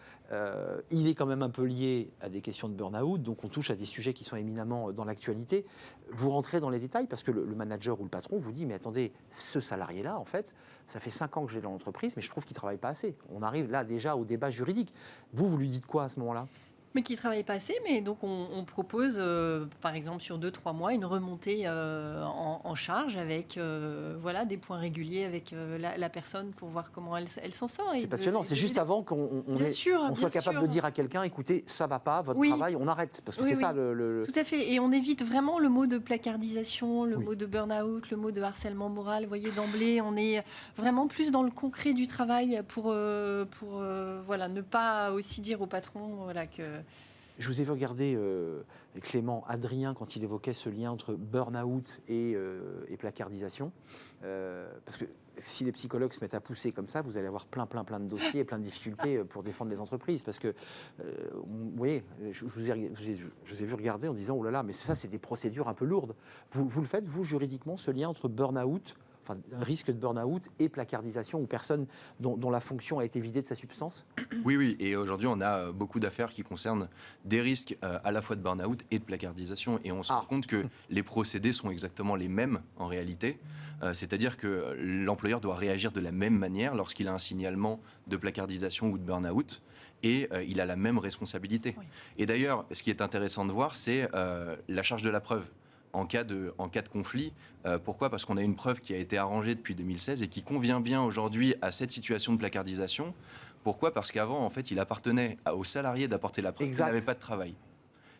Speaker 1: Il est quand même un peu lié à des questions de burn-out, donc on touche à des sujets qui sont éminemment dans l'actualité. Vous rentrez dans les détails parce que le manager ou le patron vous dit, mais attendez, ce salarié-là, en fait, ça fait 5 ans que j'ai dans l'entreprise, mais je trouve qu'il ne travaille pas assez. On arrive là déjà au débat juridique. Vous lui dites quoi à ce moment-là ?
Speaker 5: Mais qui ne travaillent pas assez, mais donc on propose, par exemple, sur 2-3 mois, une remontée en charge avec des points réguliers avec la personne pour voir comment elle s'en sort.
Speaker 1: C'est passionnant, c'est juste avant qu'on soit capable de dire à quelqu'un, écoutez, ça ne va pas, votre travail, on arrête. Parce que c'est ça le...
Speaker 5: Tout à fait, et on évite vraiment le mot de placardisation, le mot de burn-out, le mot de harcèlement moral. Vous voyez, d'emblée, on est vraiment plus dans le concret du travail pour ne pas aussi dire au patron que...
Speaker 1: Je vous ai vu regarder Clément, Adrien, quand il évoquait ce lien entre burn-out et placardisation. Parce que si les psychologues se mettent à pousser comme ça, vous allez avoir plein de dossiers et plein de difficultés pour défendre les entreprises. Parce que, vous voyez, je vous ai vu regarder en disant, oh là là, mais ça, c'est des procédures un peu lourdes. Vous le faites, vous, juridiquement, ce lien entre burn-out, enfin, un risque de burn-out et placardisation ou personne dont la fonction a été vidée de sa substance ?
Speaker 6: Oui. Et aujourd'hui, on a beaucoup d'affaires qui concernent des risques à la fois de burn-out et de placardisation. Et on se rend compte que les procédés sont exactement les mêmes en réalité. C'est-à-dire que l'employeur doit réagir de la même manière lorsqu'il a un signalement de placardisation ou de burn-out. Et il a la même responsabilité. Oui. Et d'ailleurs, ce qui est intéressant de voir, c'est la charge de la preuve. En cas de conflit. Pourquoi ? Parce qu'on a une preuve qui a été arrangée depuis 2016 et qui convient bien aujourd'hui à cette situation de placardisation. Pourquoi ? Parce qu'avant, en fait, il appartenait aux salariés d'apporter la preuve qu'il n'avait pas de travail.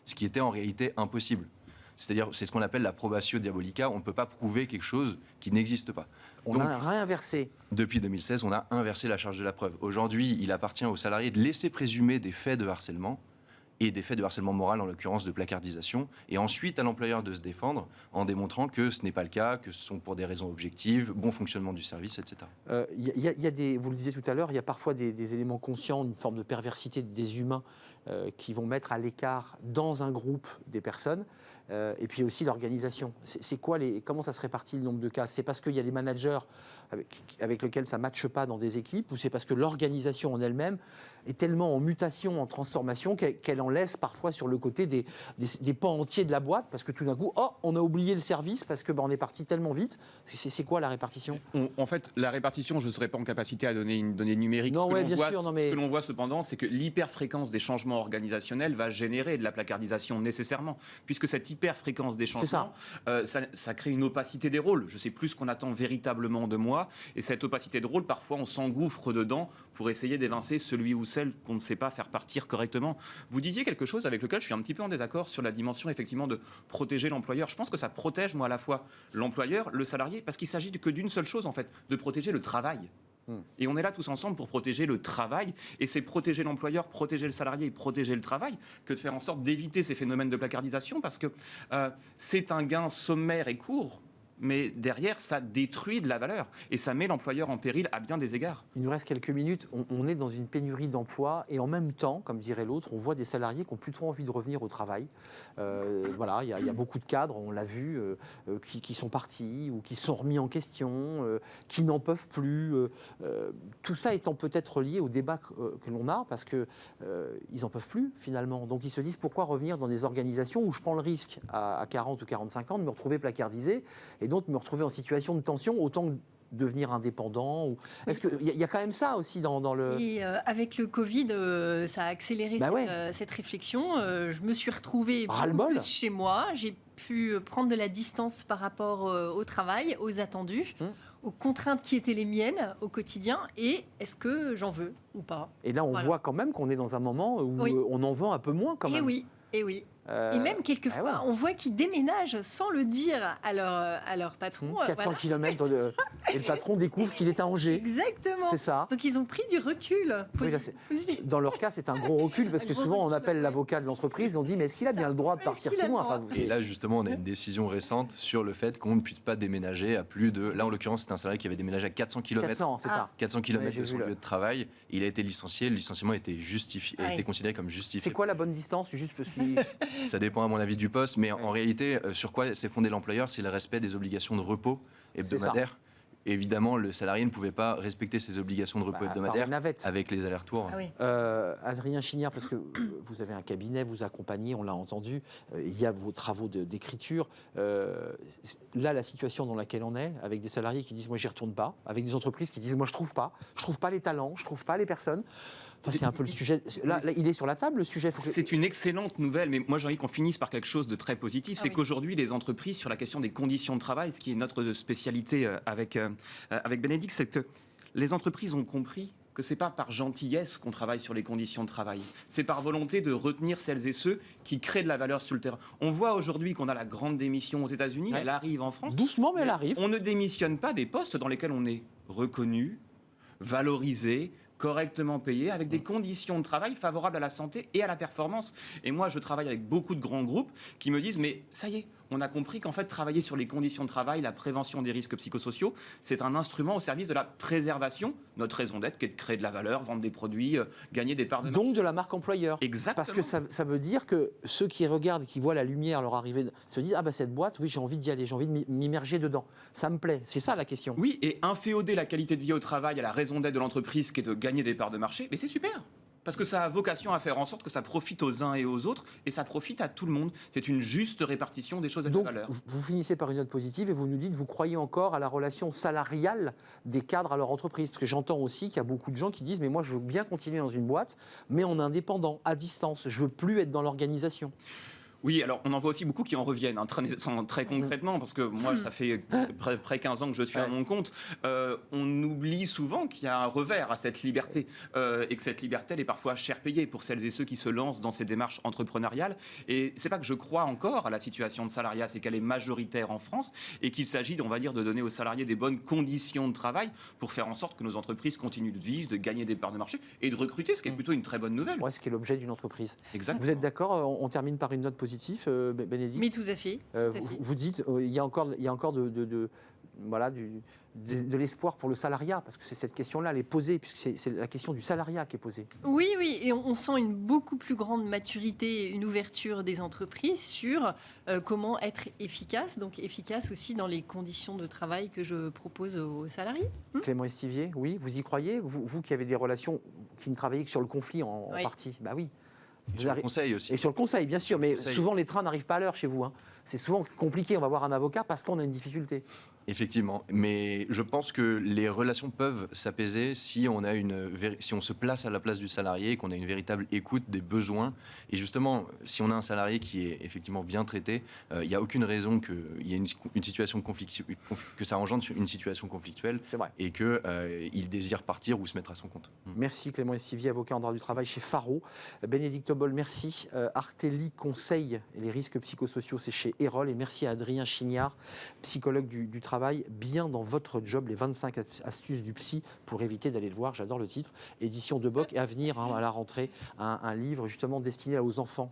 Speaker 6: Ce qui était en réalité impossible. C'est-à-dire, c'est ce qu'on appelle la probatio diabolica. On ne peut pas prouver quelque chose qui n'existe pas.
Speaker 1: On a réinversé.
Speaker 6: Depuis 2016, on a inversé la charge de la preuve. Aujourd'hui, il appartient aux salariés de laisser présumer des faits de harcèlement et des faits de harcèlement moral, en l'occurrence de placardisation, et ensuite à l'employeur de se défendre en démontrant que ce n'est pas le cas, que ce sont pour des raisons objectives, bon fonctionnement du service, etc.
Speaker 1: Y a vous le disiez tout à l'heure, il y a parfois des éléments conscients, une forme de perversité des humains qui vont mettre à l'écart dans un groupe des personnes, et puis aussi l'organisation. Comment ça se répartit le nombre de cas ? C'est parce qu'il y a des managers avec lesquels ça ne matche pas dans des équipes, ou c'est parce que l'organisation en elle-même est tellement en mutation, en transformation, qu'elle en laisse parfois sur le côté des pans entiers de la boîte, parce que tout d'un coup, on a oublié le service, parce que on est parti tellement vite. C'est quoi la répartition ?
Speaker 7: En fait, la répartition, je ne serais pas en capacité à donner une donnée numérique.
Speaker 1: Non,
Speaker 7: Ce que l'on voit cependant, c'est que l'hyperfréquence des changements organisationnels va générer de la placardisation nécessairement, puisque cette hyperfréquence des changements, ça crée une opacité des rôles. Je sais plus ce qu'on attend véritablement de moi, et cette opacité de rôle, parfois, on s'engouffre dedans pour essayer d'évincer celui ou celle qu'on ne sait pas faire partir correctement. Vous disiez quelque chose avec lequel je suis un petit peu en désaccord sur la dimension effectivement de protéger l'employeur. Je pense que ça protège, moi, à la fois l'employeur, le salarié, parce qu'il s'agit que d'une seule chose, en fait, de protéger le travail. Et on est là tous ensemble pour protéger le travail, et c'est protéger l'employeur, protéger le salarié et protéger le travail que de faire en sorte d'éviter ces phénomènes de placardisation, parce que c'est un gain sommaire et court, mais derrière, ça détruit de la valeur et ça met l'employeur en péril à bien des égards.
Speaker 1: Il nous reste quelques minutes. On est dans une pénurie d'emploi et en même temps, comme dirait l'autre, on voit des salariés qui ont plutôt envie de revenir au travail. Voilà, il y a beaucoup de cadres, on l'a vu, qui sont partis ou qui sont remis en question, qui n'en peuvent plus. Tout ça étant peut-être lié au débat que l'on a, parce qu'ils n'en peuvent plus finalement. Donc ils se disent, pourquoi revenir dans des organisations où je prends le risque à 40 ou 45 ans de me retrouver placardisé et donc me retrouver en situation de tension, autant devenir indépendant ou... Est-ce qu'il y a quand même ça aussi dans le...
Speaker 5: Et avec le Covid, ça a accéléré cette réflexion. Je me suis retrouvée beaucoup plus chez moi. J'ai pu prendre de la distance par rapport au travail, aux attendus, aux contraintes qui étaient les miennes au quotidien. Et est-ce que j'en veux ou pas?
Speaker 1: Et là, on voit quand même qu'on est dans un moment où on en vend un peu moins quand même.
Speaker 5: Et oui. Et même quelquefois, on voit qu'ils déménagent sans le dire à leur patron.
Speaker 1: 400 km et le patron découvre qu'il est à Angers.
Speaker 5: Exactement.
Speaker 1: C'est ça.
Speaker 5: Donc ils ont pris du recul.
Speaker 1: Dans leur cas, c'est un gros recul parce que souvent on appelle l'avocat de l'entreprise et on dit mais est-ce qu'il a bien le droit de partir 6 mois
Speaker 6: Et là justement, on a une décision récente sur le fait qu'on ne puisse pas déménager à plus de... Là en l'occurrence, c'est un salarié qui avait déménagé à 400 km.
Speaker 1: 400, c'est ça.
Speaker 6: 400 km de son lieu de travail. Il a été licencié. Le licenciement a été justifié, a été considéré comme justifié.
Speaker 1: C'est quoi la bonne distance? Juste parce qu'il...
Speaker 6: Ça dépend à mon avis du poste, mais en réalité, sur quoi s'est fondé l'employeur, c'est le respect des obligations de repos hebdomadaires. Évidemment, le salarié ne pouvait pas respecter ses obligations de repos hebdomadaires avec les allers-retours.
Speaker 1: Adrien Chignard, parce que vous avez un cabinet, vous accompagnez, on l'a entendu, il y a vos travaux d'écriture. Là, la situation dans laquelle on est, avec des salariés qui disent « moi, j'y retourne pas », avec des entreprises qui disent « moi, je trouve pas les talents, je trouve pas les personnes ». Enfin, c'est un peu le sujet. Là, il est sur la table, le sujet.
Speaker 7: C'est une excellente nouvelle, mais moi j'ai envie qu'on finisse par quelque chose de très positif. C'est qu'aujourd'hui, les entreprises, sur la question des conditions de travail, ce qui est notre spécialité avec Bénédicte, c'est que les entreprises ont compris que c'est pas par gentillesse qu'on travaille sur les conditions de travail. C'est par volonté de retenir celles et ceux qui créent de la valeur sur le terrain. On voit aujourd'hui qu'on a la grande démission aux États-Unis, elle arrive en France.
Speaker 1: Doucement, mais elle arrive.
Speaker 7: On ne démissionne pas des postes dans lesquels on est reconnu, valorisé, correctement payé, avec des conditions de travail favorables à la santé et à la performance. Et moi, je travaille avec beaucoup de grands groupes qui me disent, mais ça y est, on a compris qu'en fait, travailler sur les conditions de travail, la prévention des risques psychosociaux, c'est un instrument au service de la préservation, notre raison d'être, qui est de créer de la valeur, vendre des produits, gagner des parts de marché.
Speaker 1: Donc de la marque employeur.
Speaker 7: Exactement.
Speaker 1: Parce que ça veut dire que ceux qui regardent, qui voient la lumière leur arriver, se disent, ah bah cette boîte, oui, j'ai envie d'y aller, j'ai envie de m'immerger dedans. Ça me plaît. C'est ça la question.
Speaker 7: Oui, et inféoder la qualité de vie au travail à la raison d'être de l'entreprise, qui est de gagner des parts de marché, mais c'est super. Parce que ça a vocation à faire en sorte que ça profite aux uns et aux autres, et ça profite à tout le monde. C'est une juste répartition des choses et de la valeur.
Speaker 1: Vous finissez par une note positive et vous nous dites, vous croyez encore à la relation salariale des cadres à leur entreprise. Parce que j'entends aussi qu'il y a beaucoup de gens qui disent, mais moi je veux bien continuer dans une boîte, mais en indépendant, à distance. Je veux plus être dans l'organisation.
Speaker 7: Oui, alors on en voit aussi beaucoup qui en reviennent, très concrètement, parce que moi, ça fait près 15 ans que je suis à mon compte. On oublie souvent qu'il y a un revers à cette liberté, et que cette liberté, elle est parfois cher payée pour celles et ceux qui se lancent dans ces démarches entrepreneuriales. Et c'est pas que je crois encore à la situation de salariat, c'est qu'elle est majoritaire en France, et qu'il s'agit, on va dire, de donner aux salariés des bonnes conditions de travail pour faire en sorte que nos entreprises continuent de vivre, de gagner des parts de marché et de recruter, ce qui est plutôt une très bonne nouvelle.
Speaker 1: Ouais, ce qui est l'objet d'une entreprise.
Speaker 7: Exactement.
Speaker 1: Vous êtes d'accord? On termine par une note positive. Bénédicte.
Speaker 5: Mais tout à fait.
Speaker 1: Vous dites, il y a encore de l'espoir pour le salariat, parce que c'est cette question-là, elle est posée, puisque c'est la question du salariat qui est posée.
Speaker 5: Oui, et on sent une beaucoup plus grande maturité, une ouverture des entreprises sur comment être efficace, donc efficace aussi dans les conditions de travail que je propose aux salariés.
Speaker 1: Clément Estivier, oui, vous y croyez? Vous qui avez des relations, qui ne travaillez que sur le conflit en partie, bah oui.
Speaker 6: Et sur le conseil aussi.
Speaker 1: Et sur le conseil, bien sûr, mais souvent les trains n'arrivent pas à l'heure chez vous. C'est souvent compliqué, on va voir un avocat parce qu'on a une difficulté.
Speaker 6: Effectivement, mais je pense que les relations peuvent s'apaiser si on se place à la place du salarié, qu'on a une véritable écoute des besoins. Et justement, si on a un salarié qui est effectivement bien traité, il n'y a aucune raison qu'il y ait une situation que ça engendre une situation conflictuelle et qu'il désire partir ou se mettre à son compte.
Speaker 1: Merci Clément Estivier, avocat en droit du travail chez Faro. Bénédicte Tobol, merci. Artélie Conseil et les risques psychosociaux, c'est chez Erol. Et merci à Adrien Chignard, psychologue du travail, bien dans votre job, les 25 astuces du psy pour éviter d'aller le voir, j'adore le titre, édition de Boc, et à venir à la rentrée, un livre justement destiné aux enfants,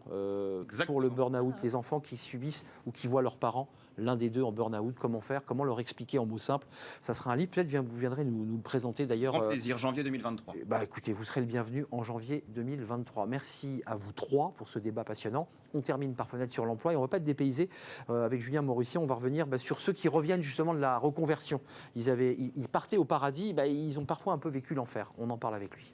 Speaker 1: pour le burn-out, les enfants qui subissent ou qui voient leurs parents, l'un des deux en burn-out, comment faire, comment leur expliquer en mots simples. Ça sera un livre, peut-être vous viendrez nous le présenter d'ailleurs.
Speaker 7: Grand plaisir, janvier 2023.
Speaker 1: Écoutez, vous serez le bienvenu en janvier 2023. Merci à vous trois pour ce débat passionnant. On termine par Fenêtre sur l'emploi et on ne va pas être dépaysé avec Julien Maurissier. On va revenir sur ceux qui reviennent justement de la reconversion. Ils partaient au paradis, ils ont parfois un peu vécu l'enfer. On en parle avec lui.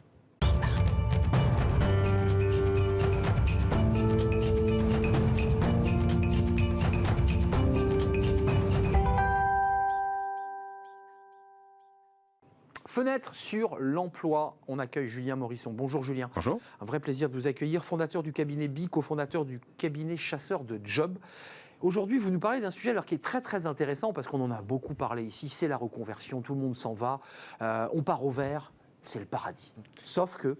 Speaker 1: Fenêtre sur l'emploi. On accueille Julien Morisson. Bonjour Julien.
Speaker 8: Bonjour.
Speaker 1: Un vrai plaisir de vous accueillir. Fondateur du cabinet BI, cofondateur du cabinet chasseur de job. Aujourd'hui, vous nous parlez d'un sujet alors qui est très très intéressant parce qu'on en a beaucoup parlé ici. C'est la reconversion. Tout le monde s'en va. On part au vert. C'est le paradis. Sauf que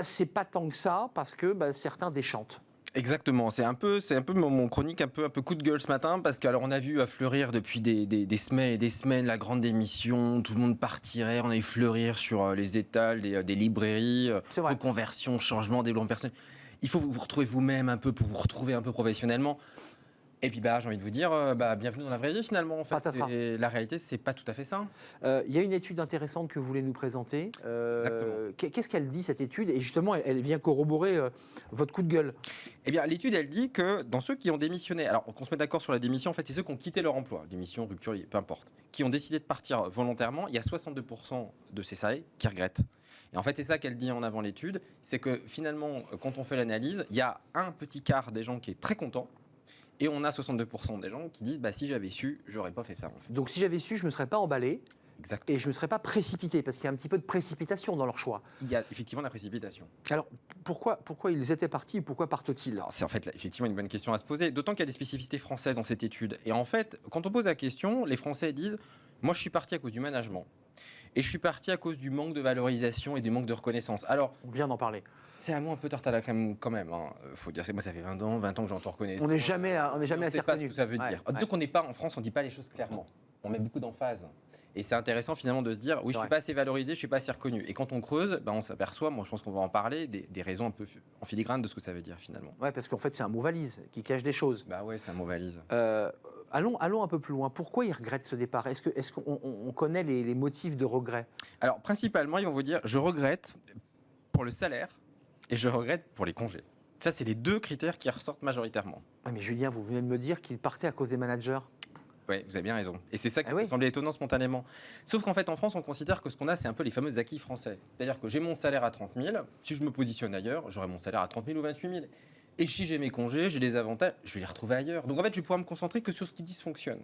Speaker 1: c'est pas tant que ça parce que certains déchantent.
Speaker 8: Exactement, c'est un peu mon chronique un peu coup de gueule ce matin parce qu'alors on a vu fleurir depuis des semaines et des semaines la grande démission, tout le monde partirait, on a vu fleurir sur les étals des librairies, reconversion, changement, développement personnel. Il faut vous retrouver vous-même un peu pour vous retrouver un peu professionnellement. Et puis j'ai envie de vous dire, bienvenue dans la vraie vie finalement. En fait, et la réalité, c'est pas tout à fait ça.
Speaker 1: Il y a une étude intéressante que vous voulez nous présenter. Qu'est-ce qu'elle dit cette étude? Et justement, elle vient corroborer votre coup de gueule.
Speaker 8: Eh bien, l'étude, elle dit que dans ceux qui ont démissionné, alors qu'on se met d'accord sur la démission, en fait, c'est ceux qui ont quitté leur emploi, démission, rupture, peu importe, qui ont décidé de partir volontairement. Il y a 62% de ces salariés qui regrettent. Et en fait, c'est ça qu'elle dit en avant l'étude, c'est que finalement, quand on fait l'analyse, il y a un petit quart des gens qui est très content. Et on a 62% des gens qui disent si j'avais su, j'aurais pas fait ça. En fait.
Speaker 1: Donc si j'avais su, je me serais pas emballé.
Speaker 8: Exactement.
Speaker 1: Et je me serais pas précipité parce qu'il y a un petit peu de précipitation dans leur choix.
Speaker 8: Il y a effectivement de la précipitation.
Speaker 1: Alors pourquoi ils étaient partis et pourquoi partent-ils?
Speaker 8: Alors c'est en fait effectivement une bonne question à se poser. D'autant qu'il y a des spécificités françaises dans cette étude. Et en fait, quand on pose la question, les Français disent moi je suis parti à cause du management. Et je suis parti à cause du manque de valorisation et du manque de reconnaissance. Alors,
Speaker 1: on vient d'en parler.
Speaker 8: C'est un mot un peu tarte à la crème quand même. Faut dire, moi ça fait 20 ans que j'entends reconnaissance.
Speaker 1: On n'est jamais assez
Speaker 8: pas
Speaker 1: reconnu.
Speaker 8: Ce que ça veut dire. Disons qu'on n'est pas en France, on ne dit pas les choses clairement. On met beaucoup d'emphase. Et c'est intéressant finalement de se dire, oui, je ne suis pas assez valorisé, je ne suis pas assez reconnu. Et quand on creuse, on s'aperçoit, moi je pense qu'on va en parler, des raisons un peu en filigrane de ce que ça veut dire finalement.
Speaker 1: Ouais, parce qu'en fait c'est un mot valise qui cache des choses.
Speaker 8: Ouais, c'est un mot valise.
Speaker 1: Allons un peu plus loin. Pourquoi ils regrettent ce départ? Est-ce qu'on connaît les motifs de regret?
Speaker 8: Alors, principalement, ils vont vous dire, je regrette pour le salaire et je regrette pour les congés. Ça, c'est les deux critères qui ressortent majoritairement.
Speaker 1: Ah, mais Julien, vous venez de me dire qu'il partait à cause des managers.
Speaker 8: Oui, vous avez bien raison. Et c'est ça qui me semblait étonnant spontanément. Sauf qu'en fait, en France, on considère que ce qu'on a, c'est un peu les fameux acquis français. C'est-à-dire que j'ai mon salaire à 30 000. Si je me positionne ailleurs, j'aurai mon salaire à 30 000 ou 28 000. Et si j'ai mes congés, j'ai des avantages, je vais les retrouver ailleurs. Donc en fait, je vais pouvoir me concentrer que sur ce qui dysfonctionne.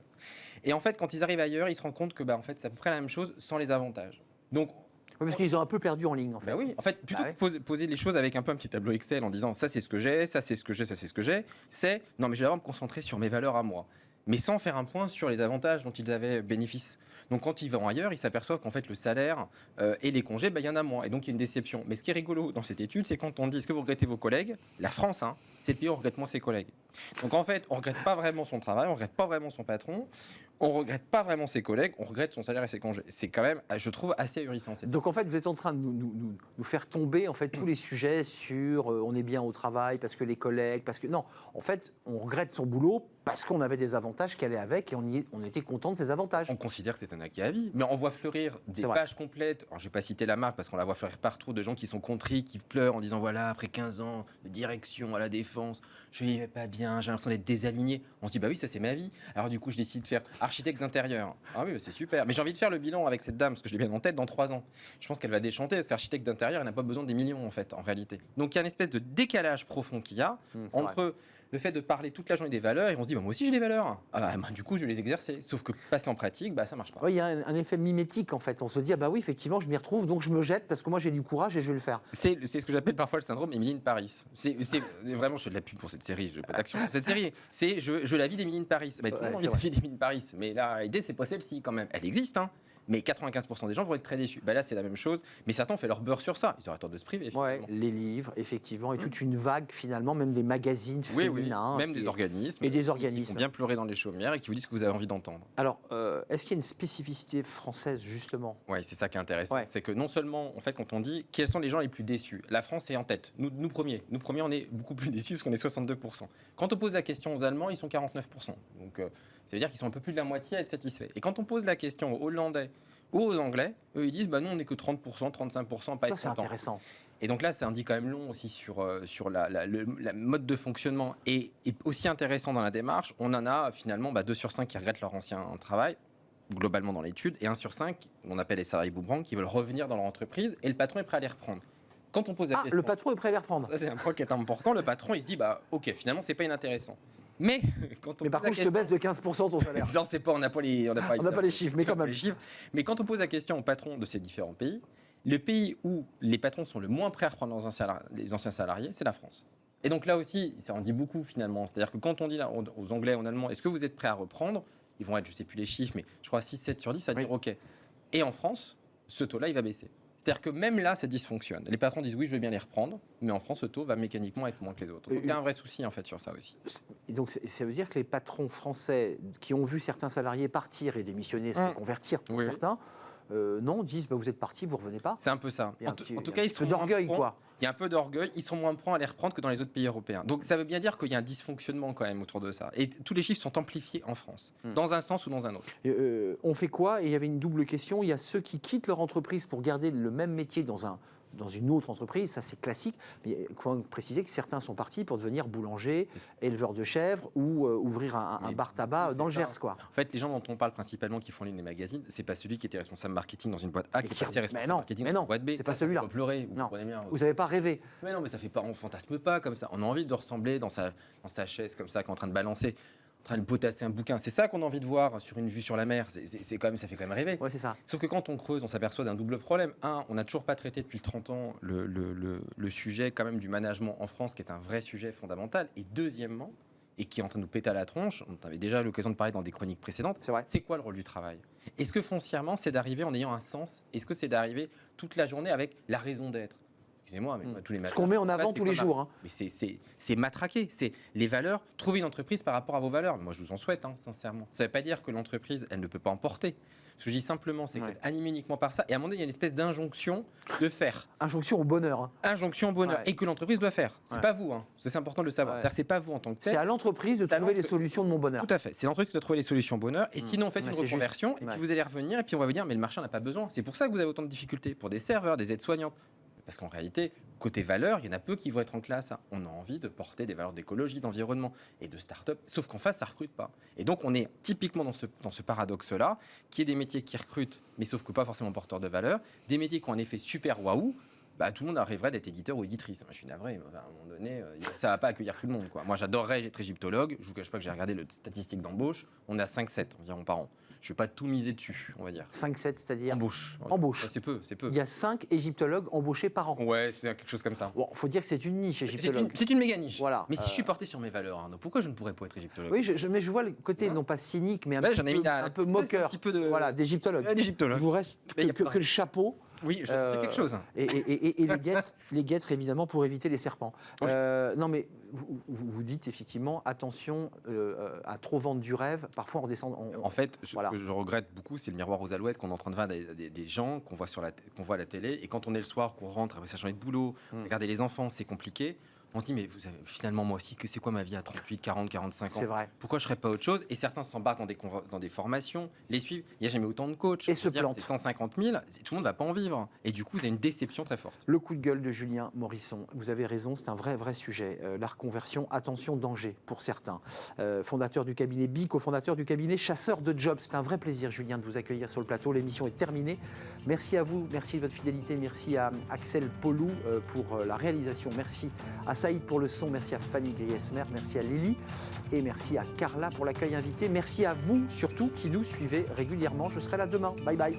Speaker 8: Et en fait, quand ils arrivent ailleurs, ils se rendent compte que en fait, c'est à peu près la même chose sans les avantages. Donc
Speaker 1: parce qu'ils ont un peu perdu en ligne, en fait.
Speaker 8: Oui, en fait, plutôt que poser les choses avec un peu un petit tableau Excel en disant ça c'est ce que j'ai, ça c'est ce que j'ai, ça c'est ce que j'ai, c'est non mais je vais d'abord me concentrer sur mes valeurs à moi, mais sans faire un point sur les avantages dont ils avaient bénéfice. Donc quand ils vont ailleurs, ils s'aperçoivent qu'en fait le salaire et les congés, il y en a moins, et donc il y a une déception. Mais ce qui est rigolo dans cette étude, c'est quand on dit est-ce que vous regrettez vos collègues, la France, c'est le pays où on regrette moins ses collègues. Donc en fait, on regrette pas vraiment son travail, on regrette pas vraiment son patron. On regrette pas vraiment ses collègues, on regrette son salaire et ses congés. C'est quand même, je trouve, assez ahurissant.
Speaker 1: Donc en fait, vous êtes en train de nous faire tomber en fait tous les sujets sur on est bien au travail parce que les collègues, parce que non, en fait, on regrette son boulot parce qu'on avait des avantages qui allaient avec et on était content de ces avantages.
Speaker 8: On considère que c'est un acquis à vie, mais on voit fleurir des pages complètes. Alors je vais pas citer la marque parce qu'on la voit fleurir partout, de gens qui sont contrits, qui pleurent en disant voilà, après 15 ans de direction à la défense, je n'y vais pas bien, j'ai l'impression d'être désaligné. On se dit bah oui, ça c'est ma vie. Alors du coup, je décide de faire architecte d'intérieur. Ah oui, c'est super. Mais j'ai envie de faire le bilan avec cette dame, parce que je l'ai bien en tête, dans 3 ans. Je pense qu'elle va déchanter, parce qu'architecte d'intérieur, elle n'a pas besoin des millions, en fait, en réalité. Donc il y a une espèce de décalage profond qu'il y a entre le fait de parler toute la journée des valeurs, et on se dit, moi aussi j'ai des valeurs. Du coup, je vais les exercer. Sauf que passer en pratique, ça marche pas.
Speaker 1: Oui, il y a un effet mimétique, en fait. On se dit, oui, effectivement, je m'y retrouve, donc je me jette, parce que moi j'ai du courage et je vais le faire.
Speaker 8: C'est ce que j'appelle parfois le syndrome Émilie de Paris. C'est vraiment, je fais de la pub pour cette série, je veux pas d'action. Cette série, c'est je la vie d'Émilie de Paris. Tout le monde a envie de la vie d'Émilie de Paris. Mais la idée, c'est pas celle-ci quand même. Elle existe, mais 95% des gens vont être très déçus. Là, c'est la même chose, mais certains ont fait leur beurre sur ça. Ils auraient tort de se priver.
Speaker 1: Ouais, les livres, effectivement, et toute une vague, finalement, même des magazines féminins.
Speaker 8: Même des organismes.
Speaker 1: Et des organismes.
Speaker 8: Qui font bien pleurer dans les chaumières et qui vous disent ce que vous avez envie d'entendre.
Speaker 1: Alors, est-ce qu'il y a une spécificité française, justement?
Speaker 8: Oui, c'est ça qui est intéressant. Ouais. C'est que non seulement, en fait, quand on dit quels sont les gens les plus déçus, la France est en tête. Nous premiers, on est beaucoup plus déçus parce qu'on est 62%. Quand on pose la question aux Allemands, ils sont 49%. Donc, ça veut dire qu'ils sont un peu plus de la moitié à être satisfaits. Et quand on pose la question aux Hollandais ou aux Anglais, eux ils disent nous on n'est que 30%, 35%, pas être
Speaker 1: ça, c'est intéressant.
Speaker 8: Et donc là, ça en dit quand même long aussi sur la mode de fonctionnement. Et aussi intéressant dans la démarche, on en a finalement 2 sur 5 qui regrettent leur ancien travail, globalement dans l'étude, et 1 sur 5, on appelle les salariés boomerang, qui veulent revenir dans leur entreprise, et le patron est prêt à les reprendre. Quand on pose la question...
Speaker 1: le patron est prêt à les reprendre.
Speaker 8: Ça, c'est un point qui est important. Le patron, il se dit, ok, finalement, c'est pas inintéressant. Mais quand on
Speaker 1: Mais par
Speaker 8: pose
Speaker 1: contre,
Speaker 8: la
Speaker 1: je te baisse de 15% ton salaire.
Speaker 8: Non, c'est pas, on n'a pas les
Speaker 1: chiffres, mais quand même.
Speaker 8: les chiffres. Mais quand on pose la question aux patrons de ces différents pays, le pays où les patrons sont le moins prêts à reprendre les anciens salariés, c'est la France. Et donc là aussi, ça en dit beaucoup finalement. C'est-à-dire que quand on dit là, aux Anglais, aux Allemands, est-ce que vous êtes prêts à reprendre ? Ils vont être, je ne sais plus les chiffres, mais je crois 6, 7 sur 10 à dire OK. Et en France, ce taux-là, il va baisser. C'est-à-dire que même là, ça dysfonctionne. Les patrons disent oui, je veux bien les reprendre, mais en France, ce taux va mécaniquement être moins que les autres. Donc il y a un vrai souci en fait sur ça aussi.
Speaker 1: Et donc ça veut dire que les patrons français qui ont vu certains salariés partir et démissionner, se convertir pour certains, non, disent vous êtes partis, vous revenez pas.
Speaker 8: C'est un peu ça. En tout cas, ils sont
Speaker 1: d'orgueil, quoi.
Speaker 8: Il y a un peu d'orgueil, ils sont moins prompts à les reprendre que dans les autres pays européens. Donc ça veut bien dire qu'il y a un dysfonctionnement quand même autour de ça. Et tous les chiffres sont amplifiés en France, dans un sens ou dans un autre.
Speaker 1: On fait quoi ? Et il y avait une double question. Il y a ceux qui quittent leur entreprise pour garder le même métier dans une autre entreprise, ça c'est classique, mais il faut préciser que certains sont partis pour devenir boulanger, éleveur de chèvres ou ouvrir un bar tabac dans le Gers, quoi.
Speaker 8: En fait, les gens dont on parle principalement qui font les magazines, c'est pas celui qui était responsable marketing dans une boîte A qui est passé responsable marketing dans une boîte B.
Speaker 1: C'est pas celui-là.
Speaker 8: Pleurer,
Speaker 1: non. Vous n'avez pas rêvé.
Speaker 8: Mais non, mais ça fait pas, on fantasme pas comme ça. On a envie de ressembler dans sa chaise comme ça, qui est en train de balancer, en train de potasser un bouquin. C'est ça qu'on a envie de voir sur une vue sur la mer. C'est quand même, ça fait quand même rêver.
Speaker 1: Ouais, c'est ça.
Speaker 8: Sauf que quand on creuse, on s'aperçoit d'un double problème. Un, on n'a toujours pas traité depuis 30 ans le sujet quand même du management en France, qui est un vrai sujet fondamental. Et deuxièmement, et qui est en train de nous péter à la tronche, on avait déjà l'occasion de parler dans des chroniques précédentes, c'est quoi le rôle du travail ? Est-ce que foncièrement, c'est d'arriver en ayant un sens ? Est-ce que c'est d'arriver toute la journée avec la raison d'être ? Excusez-moi, mais tous les matins.
Speaker 1: Ce qu'on met en avant tous les jours.
Speaker 8: Mais c'est matraqué. C'est les valeurs. Trouver une entreprise par rapport à vos valeurs. Moi, je vous en souhaite, sincèrement. Ça ne veut pas dire que l'entreprise, elle ne peut pas en porter. Ce que je dis simplement, c'est qu'elle est animée uniquement par ça. Et à un moment donné, il y a une espèce d'injonction de faire.
Speaker 1: Injonction au bonheur.
Speaker 8: Injonction au bonheur. Et que l'entreprise doit faire. C'est pas vous. C'est important de le savoir. C'est-à-dire, c'est pas vous en tant que tel.
Speaker 1: C'est à l'entreprise de trouver les solutions de mon bonheur.
Speaker 8: Tout à fait. C'est l'entreprise qui doit trouver les solutions bonheur. Et sinon, faites une reconversion. Et puis vous allez revenir. Et puis on va vous dire, mais le marché n'en a pas besoin. C'est pour ça que vous avez autant de difficultés. Pour des serveurs, des aides-soignantes. Parce qu'en réalité, côté valeurs, il y en a peu qui vont être en classe. On a envie de porter des valeurs d'écologie, d'environnement et de start-up, sauf qu'en face, ça ne recrute pas. Et donc, on est typiquement dans ce paradoxe-là, qui est des métiers qui recrutent, mais sauf que pas forcément porteurs de valeurs, des métiers qui ont un effet super waouh. Tout le monde rêverait d'être éditeur ou éditrice. Moi, je suis navré, à un moment donné, ça ne va pas accueillir tout le monde, quoi. Moi, j'adorerais être égyptologue. Je ne vous cache pas que j'ai regardé les statistiques d'embauche. On est à 5-7 environ par an. Je ne vais pas tout miser dessus, on va dire.
Speaker 1: 5-7, c'est-à-dire
Speaker 8: Embauche.
Speaker 1: Embauche.
Speaker 8: Ouais, c'est peu.
Speaker 1: Il y a 5 égyptologues embauchés par an.
Speaker 8: Ouais, c'est quelque chose comme ça.
Speaker 1: Bon, faut dire que c'est une niche, égyptologue.
Speaker 8: C'est une méga niche.
Speaker 1: Voilà.
Speaker 8: Mais si je suis porté sur mes valeurs, Arnaud, pourquoi je ne pourrais pas être égyptologue ?
Speaker 1: Oui, mais je vois le côté, non pas cynique, mais un peu moqueur.
Speaker 8: Un petit peu de...
Speaker 1: Voilà, d'égyptologue.
Speaker 8: D'égyptologue.
Speaker 1: Il vous reste que le chapeau.
Speaker 8: Oui, je fais quelque chose.
Speaker 1: Et les guêtres, évidemment, pour éviter les serpents.
Speaker 8: Oui.
Speaker 1: Non, mais vous dites effectivement, attention à trop vendre du rêve. Parfois, on descend.
Speaker 8: En fait, ce que je regrette beaucoup, c'est le miroir aux alouettes qu'on est en train de voir des gens qu'on voit à la télé. Et quand on est le soir, qu'on rentre après sa journée de boulot, regarder les enfants, c'est compliqué. On se dit, mais vous savez, finalement, moi aussi, c'est quoi ma vie à 38, 40, 45 ans ?
Speaker 1: C'est vrai.
Speaker 8: Pourquoi je ne ferais pas autre chose ? Et certains s'embarquent dans des formations, les suivent. Il n'y a jamais autant de coachs.
Speaker 1: Et se plantent.
Speaker 8: C'est 150 000, tout le monde ne va pas en vivre. Et du coup, vous avez une déception très forte.
Speaker 1: Le coup de gueule de Julien Morisson. Vous avez raison, c'est un vrai sujet. La reconversion, attention, danger pour certains. Fondateur du cabinet BI, cofondateur du cabinet Chasseur de Jobs. C'est un vrai plaisir, Julien, de vous accueillir sur le plateau. L'émission est terminée. Merci à vous, merci de votre fidélité. Merci à Axel Polou pour la réalisation. Merci à Saïd pour le son. Merci à Fanny Griesmer, merci à Lily et merci à Carla pour l'accueil invité. Merci à vous surtout qui nous suivez régulièrement. Je serai là demain. Bye bye.